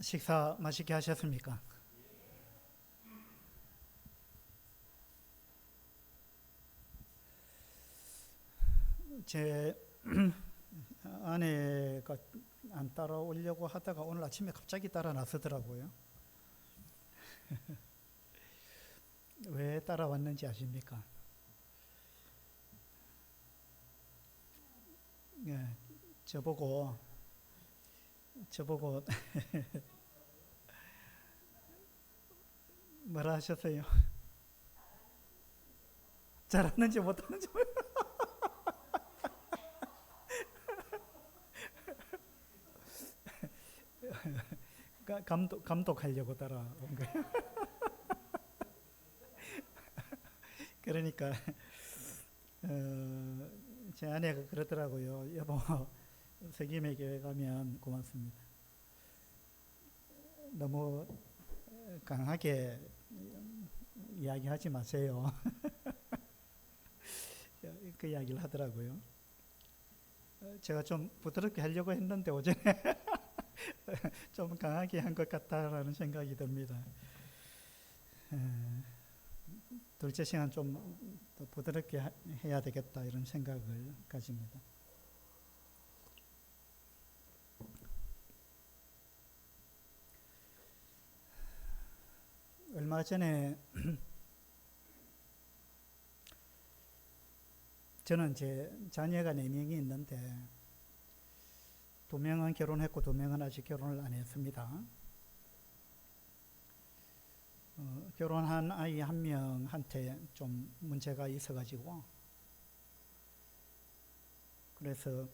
식사 맛있게 하셨습니까? 제 아내가 안 따라오려고 하다가 오늘 아침에 갑자기 따라 나서더라고요. 왜 따라왔는지 아십니까? 예, 저보고 저보고 뭐라 하셨어요? 잘하는지 못하는지 감독하려고 따라온 거예요. 그러니까 제 아내가 그러더라고요. 여보, 세김의 교회 가면 고맙습니다. 너무 강하게 이야기하지 마세요. 그 이야기를 하더라고요. 제가 좀 부드럽게 하려고 했는데 오전에 좀 강하게 한 것 같다라는 생각이 듭니다. 둘째 시간 좀 더 부드럽게 해야 되겠다 이런 생각을 가집니다. 얼마 전에 저는 제 자녀가 4명이 있는데 2명은 결혼했고 2명은 아직 결혼을 안 했습니다. 결혼한 아이 1명한테 좀 문제가 있어가지고 그래서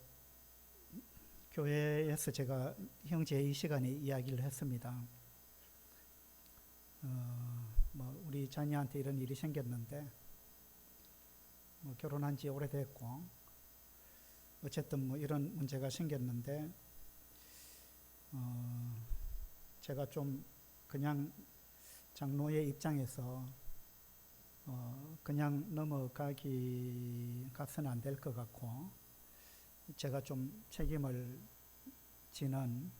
교회에서 제가 형제 이 시간에 이야기를 했습니다. 우리 자녀한테 이런 일이 생겼는데 결혼한 지 오래됐고 어쨌든 이런 문제가 생겼는데 제가 좀 그냥 장로의 입장에서 그냥 가서는 안 될 것 같고 제가 좀 책임을 지는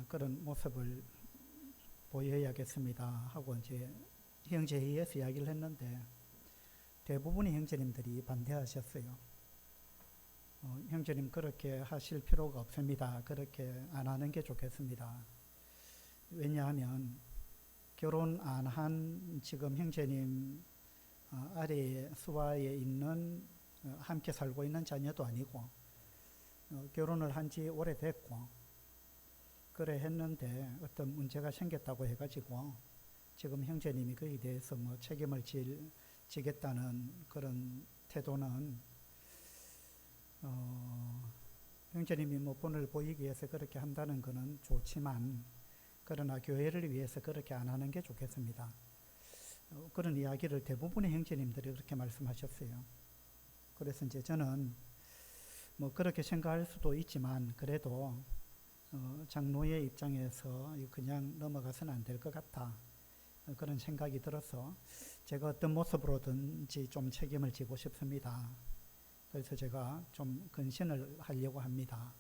그런 모습을 보여야겠습니다 하고 이제 형제회의에서 이야기를 했는데 대부분의 형제님들이 반대하셨어요. 형제님 그렇게 하실 필요가 없습니다. 그렇게 안 하는 게 좋겠습니다. 왜냐하면 결혼 안 한 지금 형제님 아래에 수하에 있는 함께 살고 있는 자녀도 아니고 결혼을 한 지 오래됐고 그래 했는데 어떤 문제가 생겼다고 해가지고 지금 형제님이 거기에 대해서 책임을 지겠다는 그런 태도는 형제님이 본을 보이기 위해서 그렇게 한다는 것은 좋지만 그러나 교회를 위해서 그렇게 안 하는 게 좋겠습니다. 그런 이야기를 대부분의 형제님들이 그렇게 말씀하셨어요. 그래서 이제 저는 그렇게 생각할 수도 있지만 그래도 장로의 입장에서 그냥 넘어가서는 안 될 것 같다. 그런 생각이 들어서 제가 어떤 모습으로든지 좀 책임을 지고 싶습니다. 그래서 제가 좀 근신을 하려고 합니다.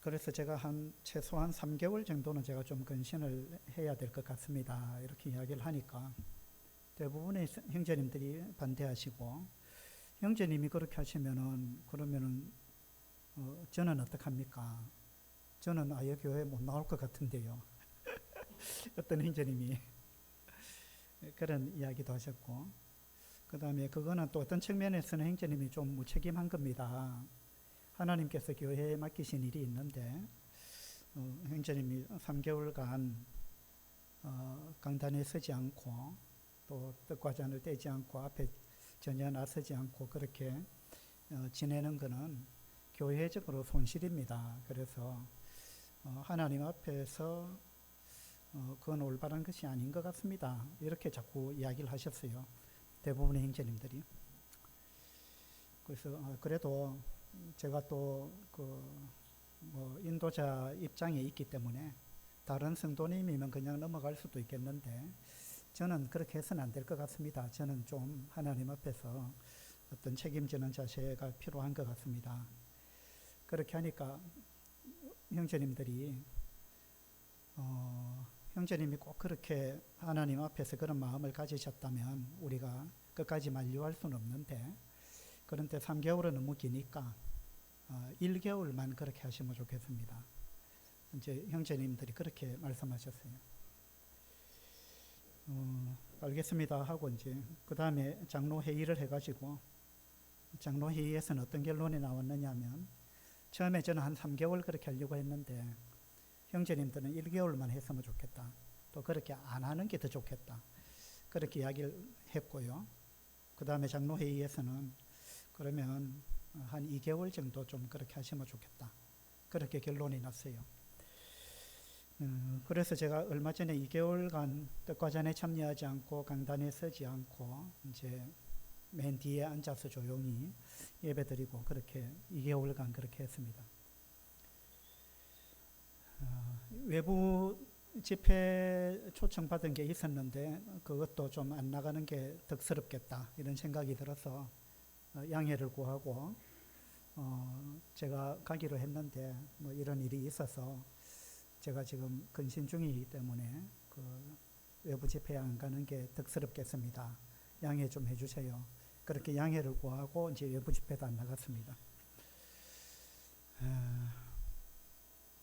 그래서 제가 최소한 3개월 정도는 제가 좀 근신을 해야 될 것 같습니다. 이렇게 이야기를 하니까 대부분의 형제님들이 반대하시고 형제님이 그렇게 하시면은 그러면은 저는 어떡합니까? 저는 아예 교회 못 나올 것 같은데요. 어떤 형제님이 그런 이야기도 하셨고 그 다음에 그거는 또 어떤 측면에서는 형제님이 좀 무책임한 겁니다. 하나님께서 교회에 맡기신 일이 있는데 형제님이 3개월간 강단에 서지 않고 또 떡과 잔을 떼지 않고 앞에 전혀 나서지 않고 그렇게 지내는 것은 교회적으로 손실입니다. 그래서 하나님 앞에서 그건 올바른 것이 아닌 것 같습니다. 이렇게 자꾸 이야기를 하셨어요. 대부분의 형제님들이. 그래서 그래도 제가 또 인도자 입장에 있기 때문에 다른 성도님이면 그냥 넘어갈 수도 있겠는데 저는 그렇게 해서는 안 될 것 같습니다. 저는 좀 하나님 앞에서 어떤 책임지는 자세가 필요한 것 같습니다. 그렇게 하니까 형제님들이 형제님이 꼭 그렇게 하나님 앞에서 그런 마음을 가지셨다면 우리가 끝까지 만류할 수는 없는데, 그런데 3개월은 너무 기니까 1개월만 그렇게 하시면 좋겠습니다. 이제 형제님들이 그렇게 말씀하셨어요. 알겠습니다 하고 이제 그 다음에 장로 회의를 해가지고, 장로 회의에서는 어떤 결론이 나왔느냐 하면, 처음에 저는 한 3개월 그렇게 하려고 했는데 형제님들은 1개월만 했으면 좋겠다, 또 그렇게 안 하는 게 더 좋겠다, 그렇게 이야기를 했고요. 그 다음에 장로 회의에서는 그러면 한 2개월 정도 좀 그렇게 하시면 좋겠다, 그렇게 결론이 났어요. 그래서 제가 얼마 전에 2개월간 떡과잔에 참여하지 않고 강단에 서지 않고 이제 맨 뒤에 앉아서 조용히 예배드리고 그렇게 2개월간 그렇게 했습니다. 외부 집회 초청받은 게 있었는데 그것도 좀 안 나가는 게 덕스럽겠다 이런 생각이 들어서 양해를 구하고 제가 가기로 했는데 뭐 이런 일이 있어서 제가 지금 근신 중이기 때문에 그 외부 집회에 안 가는 게 덕스럽겠습니다. 양해 좀 해주세요. 그렇게 양해를 구하고 이제 외부 집회도 안 나갔습니다.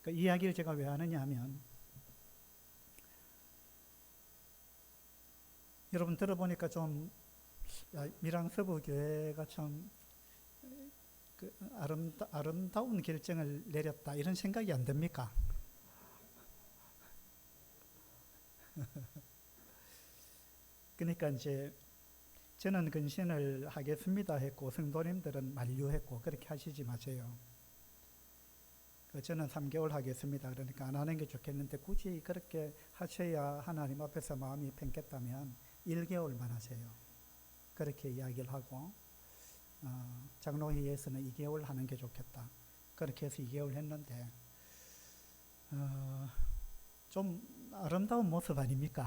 그 이야기를 제가 왜 하느냐 하면, 여러분 들어보니까 좀 밀양서부교회가 참 그 아름다운 결정을 내렸다 이런 생각이 안 듭니까? 그러니까 이제 저는 근신을 하겠습니다 했고 성도님들은 만류했고 그렇게 하시지 마세요. 저는 3개월 하겠습니다 그러니까 안 하는 게 좋겠는데 굳이 그렇게 하셔야 하나님 앞에서 마음이 편겠다면 1개월만 하세요. 그렇게 이야기를 하고 장로회의에서는 2개월 하는 게 좋겠다, 그렇게 해서 2개월 했는데 좀 아름다운 모습 아닙니까?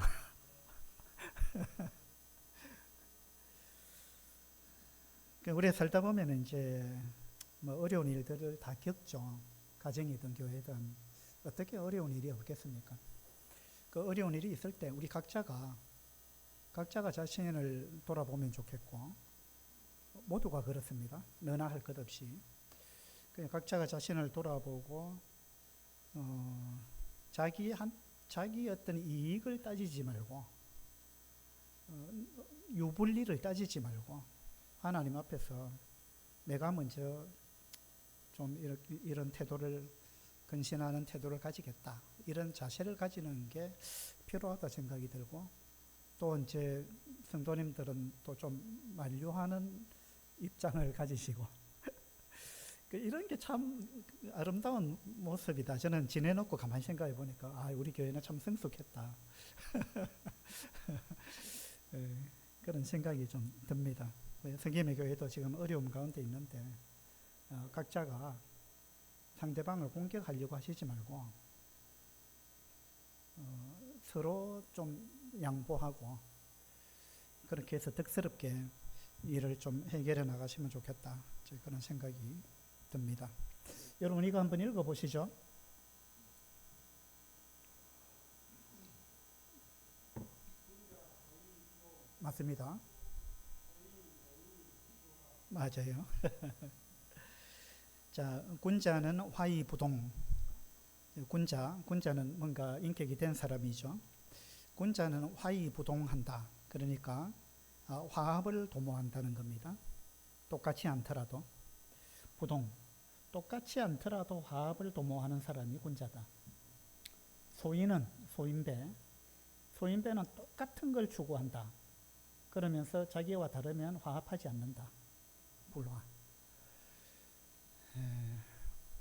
우리 살다 보면 이제 뭐 어려운 일들을 다 겪죠. 가정이든 교회든 어떻게 어려운 일이 없겠습니까? 그 어려운 일이 있을 때 우리 각자가 자신을 돌아보면 좋겠고, 모두가 그렇습니다. 너나 할 것 없이 그냥 각자가 자신을 돌아보고 자기 어떤 이익을 따지지 말고 유불리를 따지지 말고 하나님 앞에서 내가 먼저 좀 이런 태도를, 근신하는 태도를 가지겠다, 이런 자세를 가지는 게 필요하다 생각이 들고, 또 이제 성도님들은 또 좀 만류하는 입장을 가지시고 이런 게 참 아름다운 모습이다. 저는 지내놓고 가만히 생각해 보니까 우리 교회는 참 성숙했다. 그런 생각이 좀 듭니다. 성김의 교회도 지금 어려움 가운데 있는데 각자가 상대방을 공격하려고 하시지 말고 서로 좀 양보하고 그렇게 해서 덕스럽게 일을 좀 해결해 나가시면 좋겠다, 그런 생각이 듭니다. 여러분 이거 한번 읽어보시죠. 맞습니다. 맞아요. 자, 군자는 화의부동. 군자는 뭔가 인격이 된 사람이죠. 군자는 화의부동한다. 그러니까 화합을 도모한다는 겁니다. 똑같이 않더라도 부동, 똑같이 않더라도 화합을 도모하는 사람이 군자다. 소인은 소인배는 똑같은 걸 추구한다. 그러면서 자기와 다르면 화합하지 않는다. 불화.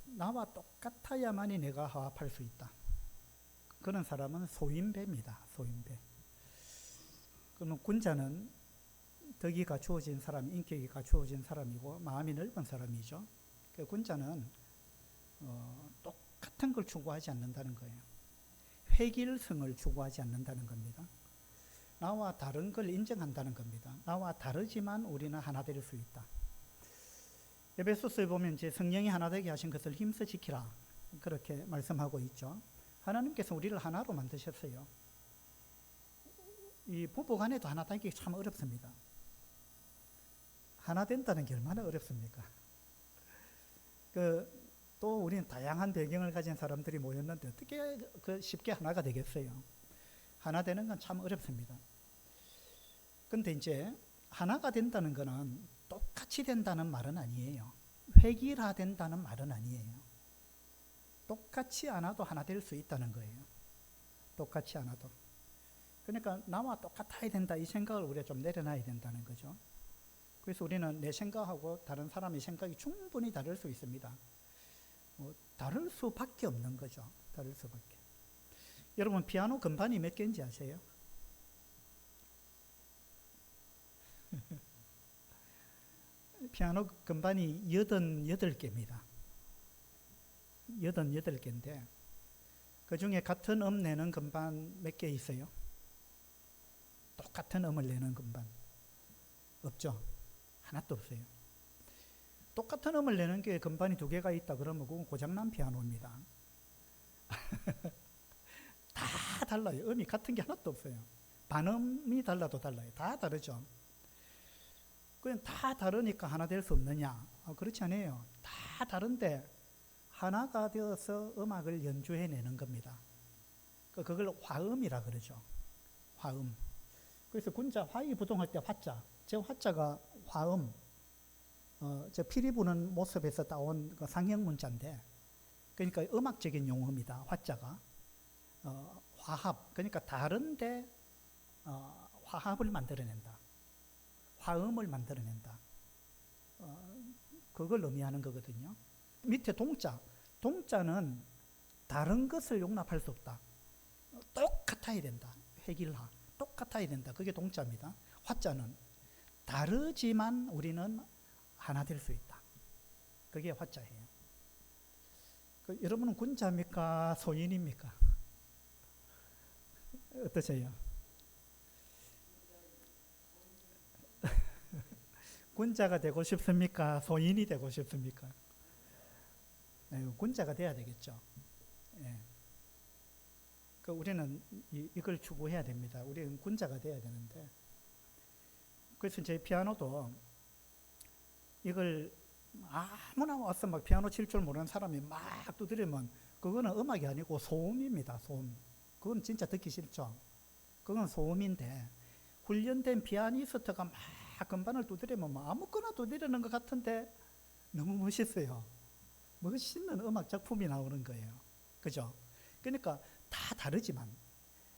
나와 똑같아야만이 내가 화합할 수 있다. 그런 사람은 소인배입니다. 소인배. 그러면 군자는 덕이 갖추어진 사람, 인격이 갖추어진 사람이고 마음이 넓은 사람이죠. 군자는 똑같은 걸 추구하지 않는다는 거예요. 획일성을 추구하지 않는다는 겁니다. 나와 다른 걸 인정한다는 겁니다. 나와 다르지만 우리는 하나 될 수 있다. 에베소서에 보면 이제 성령이 하나 되게 하신 것을 힘써 지키라. 그렇게 말씀하고 있죠. 하나님께서 우리를 하나로 만드셨어요. 이 부부 간에도 하나 되기 참 어렵습니다. 하나 된다는 게 얼마나 어렵습니까? 또 우리는 다양한 배경을 가진 사람들이 모였는데 어떻게 쉽게 하나가 되겠어요? 하나 되는 건 참 어렵습니다. 근데 이제 하나가 된다는 것은 똑같이 된다는 말은 아니에요. 획일화된다는 말은 아니에요. 똑같이 않아도 하나 될 수 있다는 거예요. 똑같이 않아도. 그러니까 나와 똑같아야 된다 이 생각을 우리가 좀 내려놔야 된다는 거죠. 그래서 우리는 내 생각하고 다른 사람의 생각이 충분히 다를 수 있습니다. 다를 수밖에 없는 거죠. 다를 수밖에. 여러분 피아노 건반이 몇 개인지 아세요? 피아노 건반이 88개입니다. 88개인데 그 중에 같은 음 내는 건반 몇 개 있어요? 똑같은 음을 내는 건반 없죠? 하나도 없어요. 똑같은 음을 내는 게 건반이 2개가 있다 그러면 그건 고장난 피아노입니다. 다 달라요. 음이 같은 게 하나도 없어요. 반음이 달라도 달라요. 다 다르죠. 그냥 다 다르니까 하나 될 수 없느냐? 그렇지 않아요. 다 다른데 하나가 되어서 음악을 연주해내는 겁니다. 그걸 화음이라 그러죠. 화음. 그래서 군자 화이부동할 때 화자, 저 화자가 화음, 저 피리 부는 모습에서 따온 그 상형 문자인데, 그러니까 음악적인 용어입니다. 화자가 화합, 그러니까 다른데 화합을 만들어낸다. 화음을 만들어낸다. 그걸 의미하는 거거든요. 밑에 동자, 동자는 다른 것을 용납할 수 없다. 똑같아야 된다. 획일화, 똑같아야 된다. 그게 동자입니다. 화자는 다르지만 우리는 하나 될 수 있다. 그게 화자예요. 여러분은 군자입니까? 소인입니까? 어떠세요? 군자가 되고 싶습니까? 소인이 되고 싶습니까? 군자가 돼야 되겠죠. 예. 우리는 이걸 추구해야 됩니다. 우리는 군자가 돼야 되는데, 그래서 제 피아노도 이걸 아무나 와서 막 피아노 칠 줄 모르는 사람이 막 두드리면 그거는 음악이 아니고 소음입니다. 소음. 그건 진짜 듣기 싫죠. 그건 소음인데 훈련된 피아니스트가 막 건반을 두드리면 뭐 아무거나 두드리는 것 같은데 너무 멋있어요. 멋있는 음악 작품이 나오는 거예요. 그죠? 그러니까 다 다르지만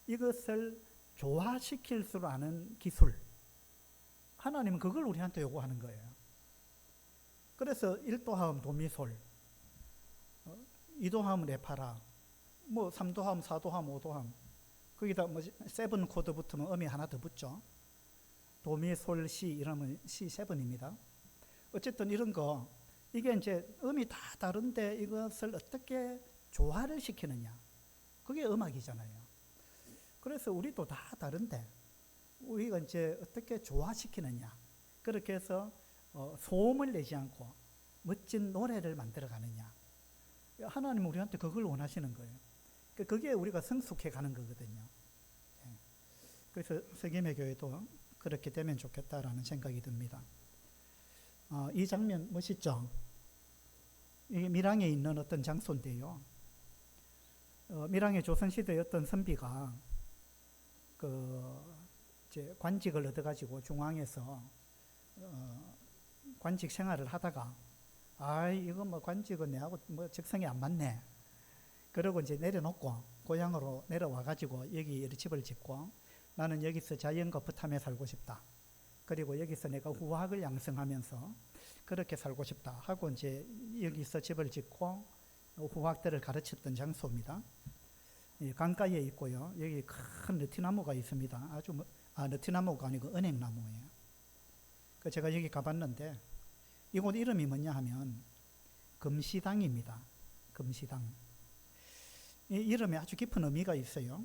이것을 조화시킬 줄 아는 기술, 하나님은 그걸 우리한테 요구하는 거예요. 그래서 1도하음 도미솔, 2도하음 레파라, 뭐 3도하음, 4도하음, 5도하음, 거기다 뭐 세븐 코드 붙으면 음이 하나 더 붙죠. 도미솔 시 이러면 C7입니다. 어쨌든 이런 거, 이게 이제 음이 다 다른데 이것을 어떻게 조화를 시키느냐, 그게 음악이잖아요. 그래서 우리도 다 다른데 우리가 이제 어떻게 조화시키느냐, 그렇게 해서 소음을 내지 않고 멋진 노래를 만들어 가느냐, 하나님은 우리한테 그걸 원하시는 거예요. 그게 우리가 성숙해 가는 거거든요. 그래서 세계의 교회도 그렇게 되면 좋겠다라는 생각이 듭니다. 이 장면 멋있죠? 이게 밀양에 있는 어떤 장소인데요. 밀양의 조선시대의 어떤 선비가 이제 관직을 얻어가지고 중앙에서 관직 생활을 하다가 이거 뭐 관직은 내하고 뭐 적성이 안 맞네. 그러고 이제 내려놓고 고향으로 내려와가지고 여기 집을 짓고 나는 여기서 자연과 부탐에 살고 싶다. 그리고 여기서 내가 후학을 양성하면서 그렇게 살고 싶다 하고 이제 여기서 집을 짓고 후학들을 가르쳤던 장소입니다. 강가에 있고요. 여기 큰 느티나무가 있습니다. 느티나무가 아니고 은행나무예요. 제가 여기 가봤는데 이곳 이름이 뭐냐 하면 금시당입니다. 금시당. 이 이름에 아주 깊은 의미가 있어요.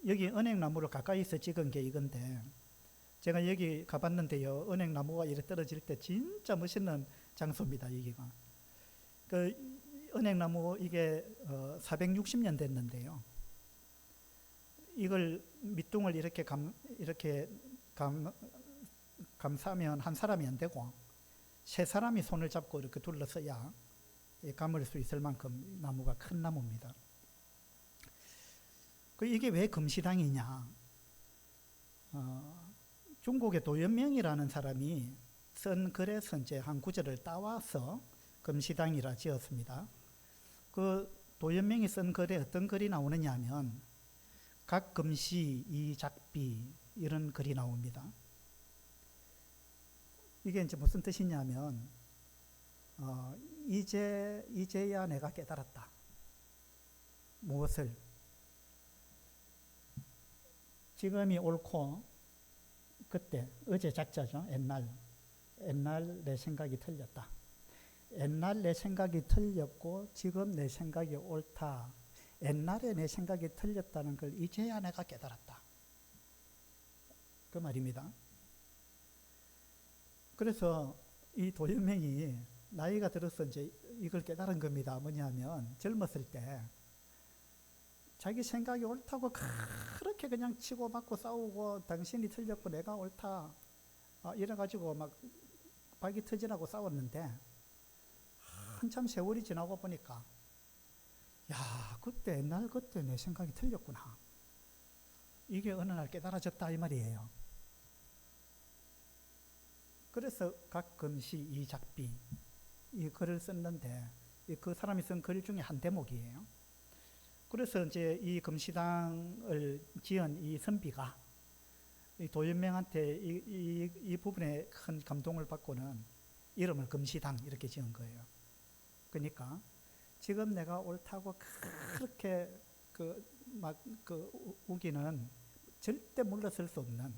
여기 은행나무를 가까이서 찍은 게 이건데 제가 여기 가봤는데요. 은행나무가 이렇게 떨어질 때 진짜 멋있는 장소입니다. 여기가. 은행나무 이게 460년 됐는데요. 이걸 밑둥을 이렇게 감싸면 한 사람이 안 되고 세 사람이 손을 잡고 이렇게 둘러서야 감을 수 있을 만큼 나무가 큰 나무입니다. 이게 왜 금시당이냐? 중국의 도연명이라는 사람이 쓴 글에서 이제 한 구절을 따와서 금시당이라 지었습니다. 그 도연명이 쓴 글에 어떤 글이 나오느냐 하면 각 금시 이 작비 이런 글이 나옵니다. 이게 이제 무슨 뜻이냐면 이제야 내가 깨달았다. 무엇을? 지금이 옳고 그때 어제 작자죠. 옛날 내 생각이 틀렸다. 옛날 내 생각이 틀렸고 지금 내 생각이 옳다. 옛날에 내 생각이 틀렸다는 걸 이제야 내가 깨달았다. 그 말입니다. 그래서 이 도연명이 나이가 들어서 이제 이걸 깨달은 겁니다. 뭐냐면 젊었을 때 자기 생각이 옳다고 그렇게 그냥 치고받고 싸우고 당신이 틀렸고 내가 옳다 이래가지고 막 발기 터지라고 싸웠는데 한참 세월이 지나고 보니까 야 그때 내 생각이 틀렸구나. 이게 어느 날 깨달아졌다 이 말이에요. 그래서 가끔씩 이 작비 이 글을 썼는데 그 사람이 쓴 글 중에 한 대목이에요. 그래서 이제 이 금시당을 지은 이 선비가 이 도연명한테 이 부분에 큰 감동을 받고는 이름을 금시당 이렇게 지은 거예요. 그러니까 지금 내가 옳다고 그렇게 우기는 절대 물러설 수 없는,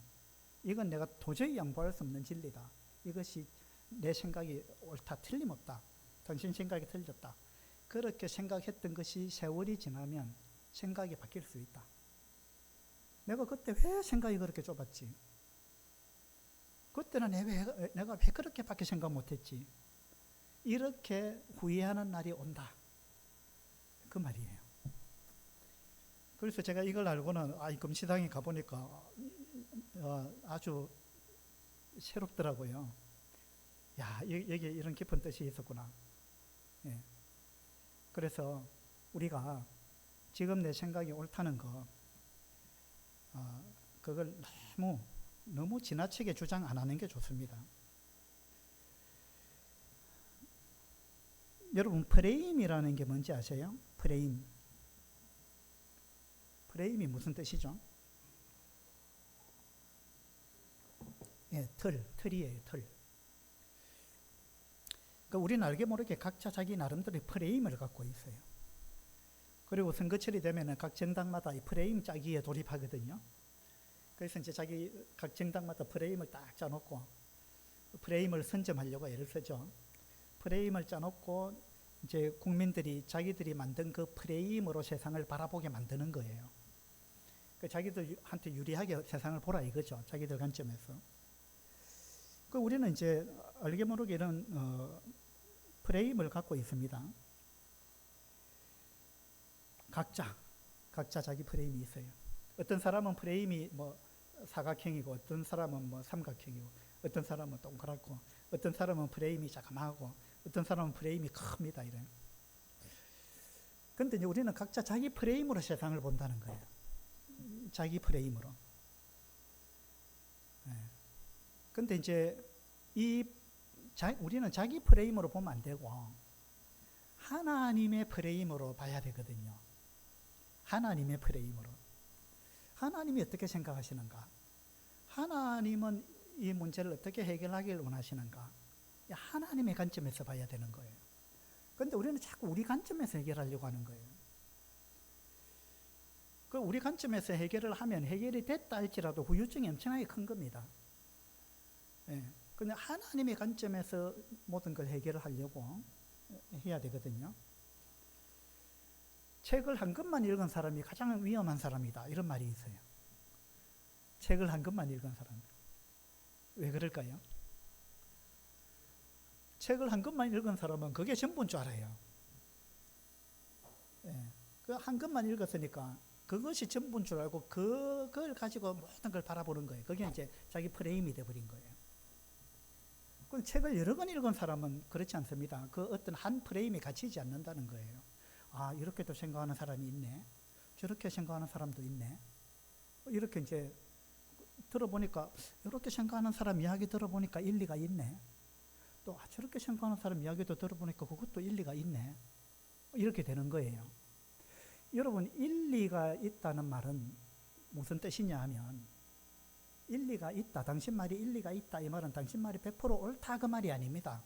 이건 내가 도저히 양보할 수 없는 진리다. 이것이 내 생각이 옳다, 틀림없다. 당신 생각이 틀렸다. 그렇게 생각했던 것이 세월이 지나면 생각이 바뀔 수 있다. 내가 그때 왜 생각이 그렇게 좁았지? 그때는 내가 왜 그렇게밖에 생각 못했지? 이렇게 후회하는 날이 온다. 그 말이에요. 그래서 제가 이걸 알고는 이 금시당에 가보니까 아주 새롭더라고요. 야, 여기에 이런 깊은 뜻이 있었구나. 예. 그래서 우리가 지금 내 생각이 옳다는 거, 그걸 너무 지나치게 주장 안 하는 게 좋습니다. 여러분, 프레임이라는 게 뭔지 아세요? 프레임이 무슨 뜻이죠? 예, 틀이에요, 틀. 그러니까 우리는 알게 모르게 각자 자기 나름대로의 프레임을 갖고 있어요. 그리고 선거철이 되면은 각 정당마다 이 프레임 짜기에 돌입하거든요. 그래서 이제 각 정당마다 프레임을 딱 짜놓고 프레임을 선점하려고 애를 쓰죠. 프레임을 짜놓고 이제 국민들이 자기들이 만든 그 프레임으로 세상을 바라보게 만드는 거예요. 그 자기들한테 유리하게 세상을 보라 이거죠. 자기들 관점에서. 그 우리는 이제 알게 모르게 이런 프레임을 갖고 있습니다. 각자 자기 프레임이 있어요. 어떤 사람은 프레임이 뭐 사각형이고, 어떤 사람은 뭐 삼각형이고, 어떤 사람은 동그랗고, 어떤 사람은 프레임이 자그마하고, 어떤 사람은 프레임이 큽니다. 이래요. 근데 이제 우리는 각자 자기 프레임으로 세상을 본다는 거예요. 자기 프레임으로. 네. 근데 이제 우리는 자기 프레임으로 보면 안 되고 하나님의 프레임으로 봐야 되거든요. 하나님의 프레임으로. 하나님이 어떻게 생각하시는가? 하나님은 이 문제를 어떻게 해결하기를 원하시는가? 하나님의 관점에서 봐야 되는 거예요. 그런데 우리는 자꾸 우리 관점에서 해결하려고 하는 거예요. 그 우리 관점에서 해결을 하면 해결이 됐다 할지라도 후유증이 엄청나게 큰 겁니다. 예. 그냥 하나님의 관점에서 모든 걸 해결을 하려고 해야 되거든요. 책을 한 권만 읽은 사람이 가장 위험한 사람이다. 이런 말이 있어요. 책을 한 권만 읽은 사람. 왜 그럴까요? 책을 한 권만 읽은 사람은 그게 전부인 줄 알아요. 그 한 것만 읽었으니까 그것이 전부인 줄 알고 그걸 가지고 모든 걸 바라보는 거예요. 그게 이제 자기 프레임이 돼버린 거예요. 그 책을 여러 권 읽은 사람은 그렇지 않습니다. 그 어떤 한 프레임에 갇히지 않는다는 거예요. 아, 이렇게도 생각하는 사람이 있네. 저렇게 생각하는 사람도 있네. 이렇게 이제 들어보니까 이렇게 생각하는 사람 이야기 들어보니까 일리가 있네. 또 저렇게 생각하는 사람 이야기도 들어보니까 그것도 일리가 있네. 이렇게 되는 거예요. 여러분, 일리가 있다는 말은 무슨 뜻이냐 하면 일리가 있다, 당신 말이 일리가 있다 이 말은 당신 말이 100% 옳다 그 말이 아닙니다.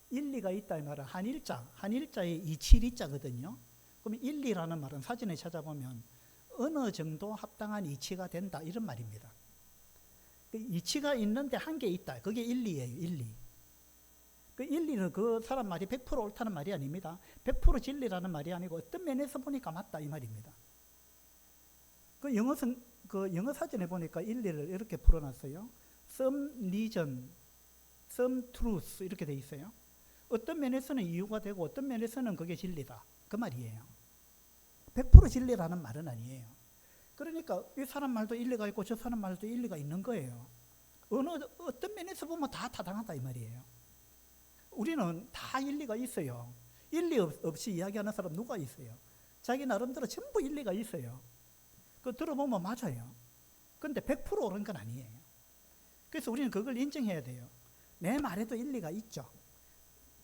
일리가 있다 이 말은 한일자의 27이자거든요. 그럼 일리라는 말은 사전에 찾아보면 어느 정도 합당한 이치가 된다 이런 말입니다. 그 이치가 있는데 한 개 있다. 그게 일리예요. 일리. 그 일리는 그 사람 말이 100% 옳다는 말이 아닙니다. 100% 진리라는 말이 아니고 어떤 면에서 보니까 맞다 이 말입니다. 그 영어 사전에 보니까 일리를 이렇게 풀어놨어요. Some reason, some truth 이렇게 돼 있어요. 어떤 면에서는 이유가 되고 어떤 면에서는 그게 진리다 그 말이에요. 100% 진리라는 말은 아니에요. 그러니까 이 사람 말도 일리가 있고 저 사람 말도 일리가 있는 거예요. 어떤 면에서 보면 다 타당하다 이 말이에요. 우리는 다 일리가 있어요. 일리 없이 이야기하는 사람 누가 있어요? 자기 나름대로 전부 일리가 있어요. 그 들어보면 맞아요. 근데 100% 옳은 건 아니에요. 그래서 우리는 그걸 인정해야 돼요. 내 말에도 일리가 있죠.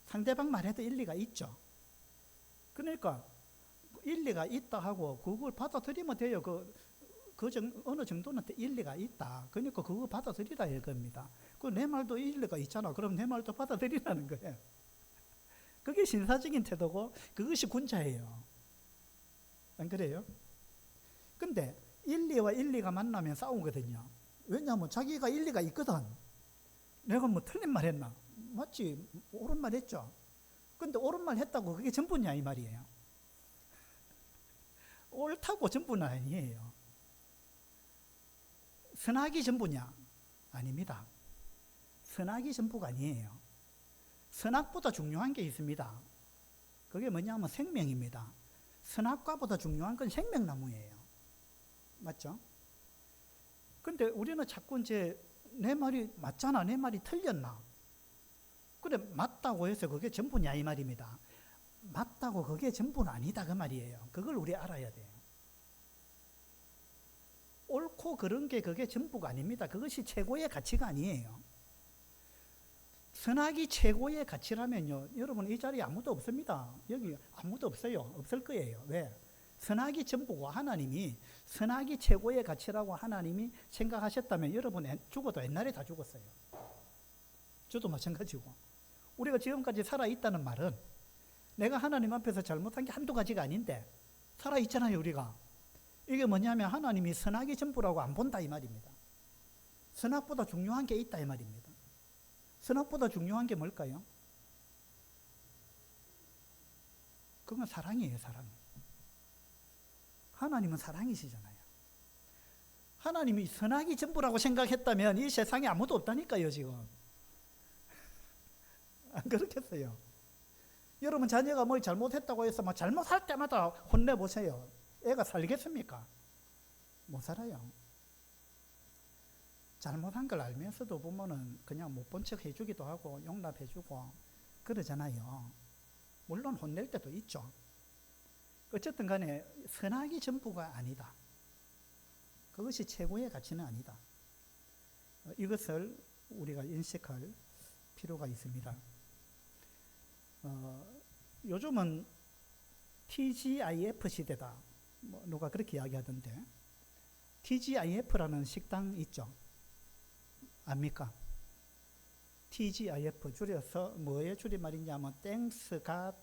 상대방 말에도 일리가 있죠. 그러니까 일리가 있다 하고 그걸 받아들이면 돼요. 어느 정도는 일리가 있다. 그러니까 그거 받아들이라 이겁니다. 내 말도 일리가 있잖아. 그럼 내 말도 받아들이라는 거예요. 그게 신사적인 태도고 그것이 군자예요. 안 그래요? 근데 일리와 일리가 만나면 싸우거든요. 왜냐하면 자기가 일리가 있거든. 내가 뭐 틀린 말 했나? 맞지? 옳은 말 했죠. 근데 옳은 말 했다고 그게 전부냐 이 말이에요. 옳다고 전부는 아니에요. 선악이 전부냐? 아닙니다. 선악이 전부가 아니에요. 선악보다 중요한 게 있습니다. 그게 뭐냐면 생명입니다. 선악과보다 중요한 건 생명나무예요. 맞죠? 근데 우리는 자꾸 이제 내 말이 맞잖아, 내 말이 틀렸나? 그래, 맞다고 해서 그게 전부냐 이 말입니다. 맞다고 그게 전부는 아니다 그 말이에요. 그걸 우리 알아야 돼요. 옳고 그런 게 그게 전부가 아닙니다. 그것이 최고의 가치가 아니에요. 선악이 최고의 가치라면요, 여러분 이 자리에 아무도 없습니다. 여기 아무도 없어요. 없을 거예요. 왜? 선악이 전부고 하나님이 선악이 최고의 가치라고 하나님이 생각하셨다면 여러분 죽어도 옛날에 다 죽었어요. 저도 마찬가지고. 우리가 지금까지 살아있다는 말은 내가 하나님 앞에서 잘못한 게 한두 가지가 아닌데 살아있잖아요 우리가. 이게 뭐냐면 하나님이 선악이 전부라고 안 본다 이 말입니다. 선악보다 중요한 게 있다 이 말입니다. 선악보다 중요한 게 뭘까요? 그건 사랑이에요. 사랑. 하나님은 사랑이시잖아요. 하나님이 선악이 전부라고 생각했다면 이 세상에 아무도 없다니까요 지금. 안 그렇겠어요? 여러분 자녀가 뭘 잘못했다고 해서 막 잘못할 때마다 혼내보세요. 애가 살겠습니까? 못 살아요. 잘못한 걸 알면서도 보면은 그냥 못 본 척 해주기도 하고 용납해주고 그러잖아요. 물론 혼낼 때도 있죠. 어쨌든 간에 선악이 전부가 아니다. 그것이 최고의 가치는 아니다. 이것을 우리가 인식할 필요가 있습니다. 요즘은 TGIF 시대다. 누가 그렇게 이야기하던데 TGIF라는 식당 있죠. 압니까? TGIF 줄여서 뭐의 줄임말이냐면 Thanks God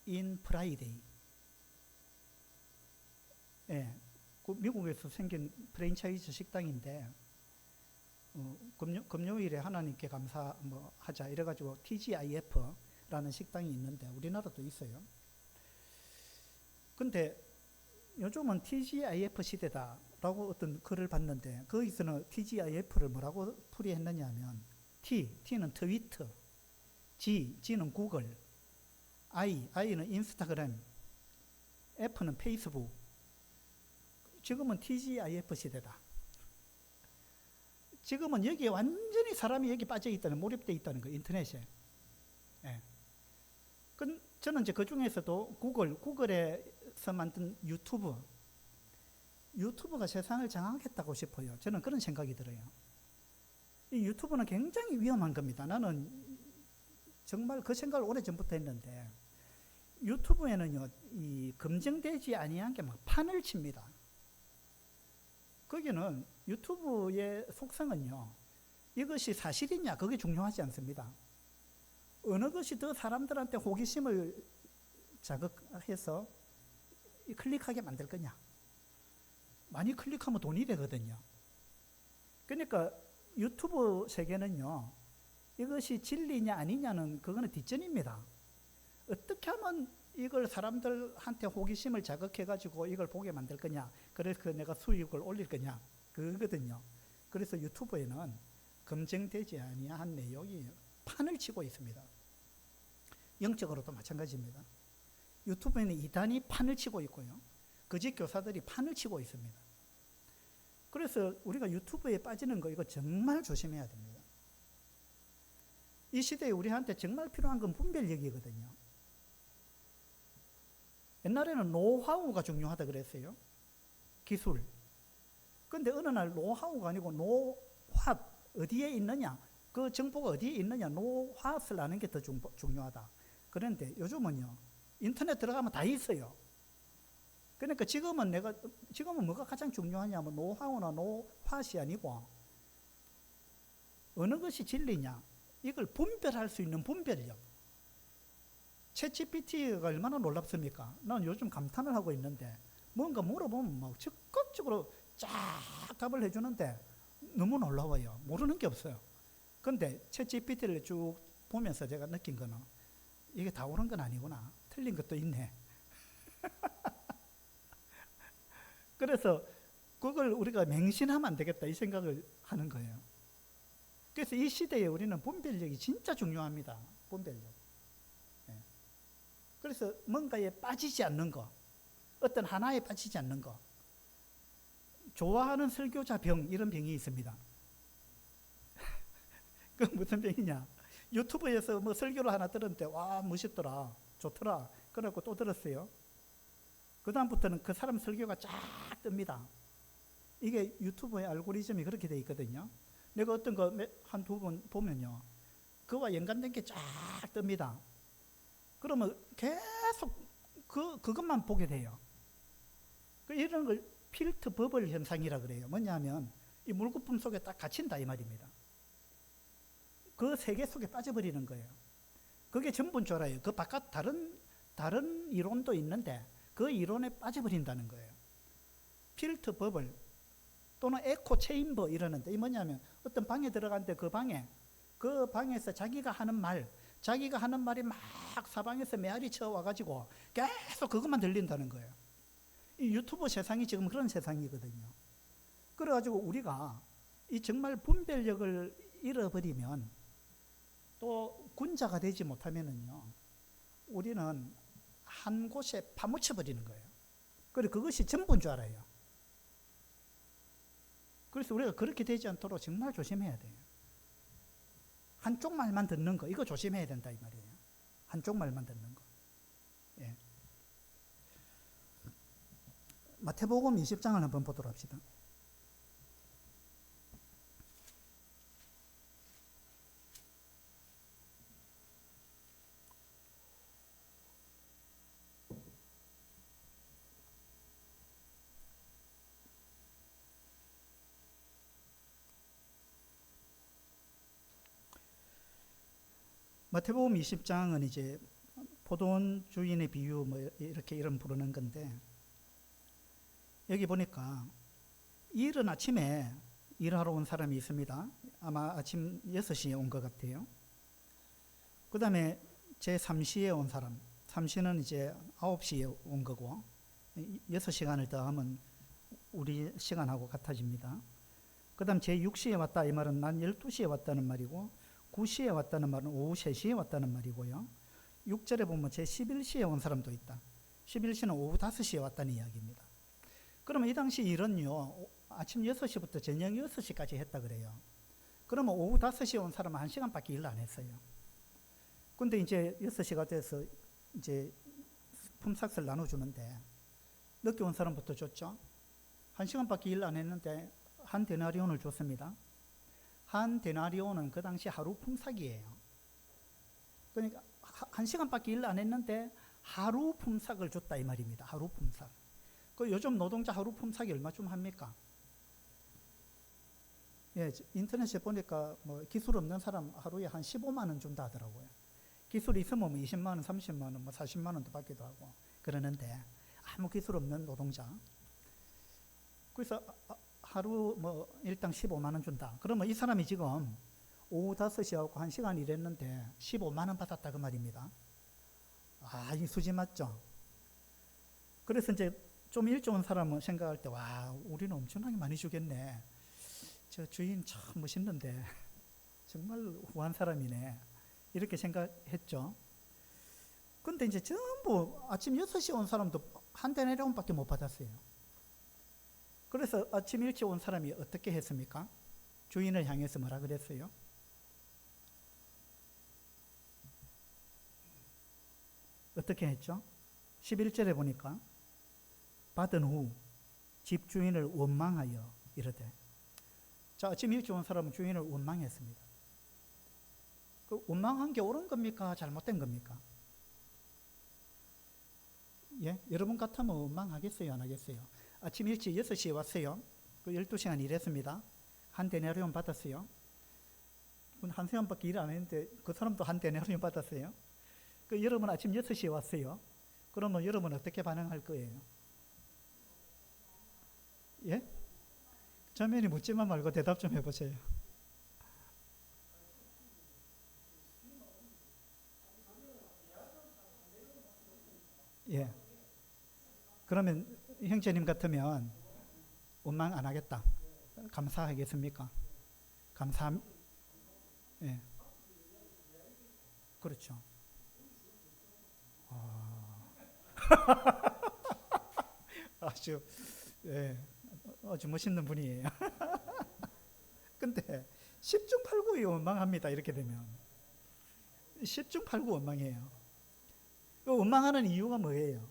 in Friday. 예, 그 미국에서 생긴 프랜차이즈 식당인데 금요일에 하나님께 감사 하자 이래가지고 TGIF라는 식당이 있는데 우리나라도 있어요. 근데 요즘은 TGIF 시대다라고 어떤 글을 봤는데 거기서는 TGIF를 뭐라고 풀이했느냐 하면 T는 트위터, G는 구글, I는 인스타그램, F는 페이스북. 지금은 TGIF 시대다. 지금은 여기에 완전히 사람이 여기 빠져 있다는, 몰입되어 있다는 거, 인터넷에. 예. 저는 이제 그 중에서도 구글에서 만든 유튜브가 세상을 장악했다고 싶어요. 저는 그런 생각이 들어요. 이 유튜브는 굉장히 위험한 겁니다. 나는 정말 그 생각을 오래전부터 했는데, 유튜브에는요, 이 검증되지 아니한 게 막 판을 칩니다. 거기는 유튜브의 속성은요, 이것이 사실이냐, 그게 중요하지 않습니다. 어느 것이 더 사람들한테 호기심을 자극해서 클릭하게 만들 거냐. 많이 클릭하면 돈이 되거든요. 그러니까 유튜브 세계는요, 이것이 진리냐 아니냐는 그거는 뒷전입니다. 어떻게 하면 이걸 사람들한테 호기심을 자극해가지고 이걸 보게 만들 거냐, 그래서 내가 수익을 올릴 거냐, 그거거든요. 그래서 유튜브에는 검증되지 아니한 내용이 판을 치고 있습니다. 영적으로도 마찬가지입니다. 유튜브에는 이단이 판을 치고 있고요, 거짓 교사들이 판을 치고 있습니다. 그래서 우리가 유튜브에 빠지는 거, 이거 정말 조심해야 됩니다. 이 시대에 우리한테 정말 필요한 건 분별력이거든요. 옛날에는 노하우가 중요하다 그랬어요. 기술. 근데 어느 날 노하우가 아니고 노화, 어디에 있느냐, 그 정보가 어디에 있느냐, 노화를 아는 게 더 중요하다. 그런데 요즘은요, 인터넷 들어가면 다 있어요. 그러니까 지금은 뭐가 가장 중요하냐면 노하우나 노화시 아니고 어느 것이 진리냐, 이걸 분별할 수 있는 분별력. 챗GPT가 얼마나 놀랍습니까? 난 요즘 감탄을 하고 있는데, 뭔가 물어보면 막 적극적으로 쫙 답을 해주는데 너무 놀라워요. 모르는 게 없어요. 근데 챗GPT를 쭉 보면서 제가 느낀 거는, 이게 다 옳은 건 아니구나, 틀린 것도 있네. 그래서 그걸 우리가 맹신하면 안 되겠다, 이 생각을 하는 거예요. 그래서 이 시대에 우리는 분별력이 진짜 중요합니다. 분별력. 네. 그래서 뭔가에 빠지지 않는 거, 어떤 하나에 빠지지 않는 거. 좋아하는 설교자 병, 이런 병이 있습니다. 그 무슨 병이냐? 유튜브에서 뭐 설교를 하나 들었는데, 와, 멋있더라, 좋더라, 그래갖고 또 들었어요. 그 다음부터는 그 사람 설교가 쫙 뜹니다. 이게 유튜브의 알고리즘이 그렇게 돼 있거든요. 내가 어떤 거 한 두 번 보면요, 그와 연관된 게 쫙 뜹니다. 그러면 계속 그것만 보게 돼요. 이런 걸 필터 버블 현상이라 그래요. 뭐냐면 이 물거품 속에 딱 갇힌다, 이 말입니다. 그 세계 속에 빠져버리는 거예요. 그게 전부인 줄 알아요. 그 바깥 다른 이론도 있는데 그 이론에 빠져버린다는 거예요. 필터 버블 또는 에코 체인버 이러는데, 이 뭐냐면 어떤 방에 들어갔는데 그 방에서 자기가 하는 말이 막 사방에서 메아리 쳐 와가지고 계속 그것만 들린다는 거예요. 이 유튜브 세상이 지금 그런 세상이거든요. 그래가지고 우리가 이 정말 분별력을 잃어버리면, 또 군자가 되지 못하면은요, 우리는 한 곳에 파묻혀 버리는 거예요. 그리고 그것이 전부인 줄 알아요. 그래서 우리가 그렇게 되지 않도록 정말 조심해야 돼요. 한쪽 말만 듣는 거, 이거 조심해야 된다, 이 말이에요. 한쪽 말만 듣는 거. 예. 마태복음 20장을 한번 보도록 합시다. 마태복음 20장은 이제 포도원 주인의 비유 뭐 이렇게 이름 부르는 건데, 여기 보니까 이른 아침에 일하러 온 사람이 있습니다. 아마 아침 6시에 온 것 같아요. 그 다음에 제 3시에 온 사람, 3시는 이제 9시에 온 거고, 6시간을 더하면 우리 시간하고 같아집니다. 그 다음 제 6시에 왔다, 이 말은 난 12시에 왔다는 말이고, 9시에 왔다는 말은 오후 3시에 왔다는 말이고요. 6절에 보면 제 11시에 온 사람도 있다. 11시는 오후 5시에 왔다는 이야기입니다. 그러면 이 당시 일은요, 아침 6시부터 저녁 6시까지 했다 그래요. 그러면 오후 5시에 온 사람은 1시간밖에 일 안 했어요. 근데 이제 6시가 돼서 이제 품삯을 나눠주는데 늦게 온 사람부터 줬죠. 1시간밖에 일 안 했는데 한 데나리온을 줬습니다. 한 데나리온은 그 당시 하루 품삯이에요. 그러니까 1시간밖에 일 안 했는데 하루 품삯을 줬다 이 말입니다. 하루 품삯. 그 요즘 노동자 하루 품삯이 얼마쯤 합니까? 예, 인터넷에 보니까 뭐 기술 없는 사람 하루에 한 15만 원 준다 하더라고요. 기술이 있으면 뭐 20만 원, 30만 원, 뭐 40만 원도 받기도 하고 그러는데 아무 기술 없는 노동자. 그래서 하루 뭐 일당 15만 원 준다. 그러면 이 사람이 지금 오후 5시하고 1시간 일했는데 15만 원 받았다 그 말입니다. 아, 이 수지 맞죠? 그래서 이제 좀 일찍 온 사람은 생각할 때, 와, 우리는 엄청나게 많이 주겠네. 저 주인 참 멋있는데 정말 후한 사람이네. 이렇게 생각했죠. 근데 이제 전부 아침 6시에 온 사람도 한 데나리온밖에 못 받았어요. 그래서 아침 일찍 온 사람이 어떻게 했습니까? 주인을 향해서 뭐라 그랬어요? 어떻게 했죠? 11절에 보니까 받은 후 집주인을 원망하여 이르되, 자, 아침 일찍 온 사람은 주인을 원망했습니다. 그 원망한 게 옳은 겁니까? 잘못된 겁니까? 예? 여러분 같으면 원망하겠어요? 안 하겠어요? 아침 일찍 6시에 왔어요. 그 12시간 일했습니다. 한 데나리온 받았어요. 한 시간밖에 일 안 했는데 그 사람도 한 데나리온 받았어요. 그 여러분 아침 6시에 왔어요. 그러면 여러분 어떻게 반응할 거예요? 예? 자매니 묻지만 말고 대답 좀 해보세요. 예. 그러면 형제님 같으면 원망 안 하겠다. 감사하겠습니까? 예. 그렇죠. 아주, 예. 아주 멋있는 분이에요. 근데 10중 8구에 원망합니다. 이렇게 되면 10중 8구 원망해요. 원망하는 이유가 뭐예요?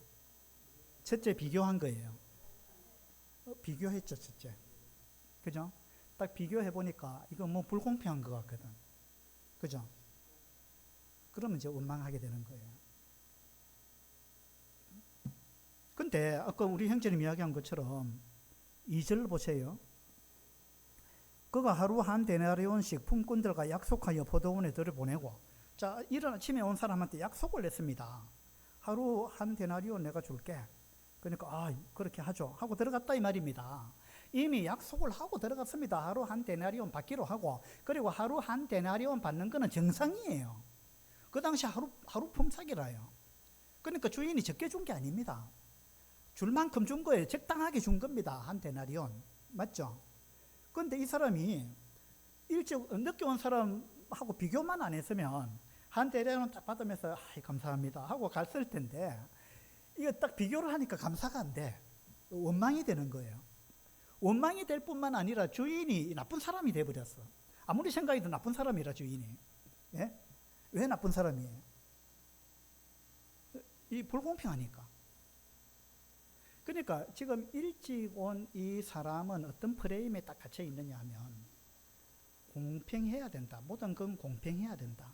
첫째, 비교한 거예요. 비교했죠, 첫째. 그죠? 딱 비교해 보니까 이거 뭐 불공평한 것 같거든. 그죠? 그러면 이제 원망하게 되는 거예요. 근데 아까 우리 형제님 이야기한 것처럼 2절 보세요. 그가 하루 한 데나리온씩 품꾼들과 약속하여 포도원에 들여보내고, 자, 이른 아침에 온 사람한테 약속을 했습니다. 하루 한 데나리온 내가 줄게. 그러니까 그렇게 하죠 하고 들어갔다 이 말입니다. 이미 약속을 하고 들어갔습니다. 하루 한 데나리온 받기로 하고, 그리고 하루 한 데나리온 받는 거는 정상이에요. 그 당시 하루 품삯이라요. 그러니까 주인이 적게 준 게 아닙니다. 줄 만큼 준 거예요. 적당하게 준 겁니다. 한 데나리온. 맞죠? 그런데 이 사람이 늦게 온 사람하고 비교만 안 했으면 한 데나리온 딱 받으면서 감사합니다 하고 갔을 텐데, 이거 딱 비교를 하니까 감사가 안 돼. 원망이 되는 거예요. 원망이 될 뿐만 아니라 주인이 나쁜 사람이 돼버렸어. 아무리 생각해도 나쁜 사람이라 주인이. 예? 왜 나쁜 사람이에요? 이 불공평하니까. 그러니까 지금 일찍 온 이 사람은 어떤 프레임에 딱 갇혀 있느냐 하면 공평해야 된다. 모든 건 공평해야 된다.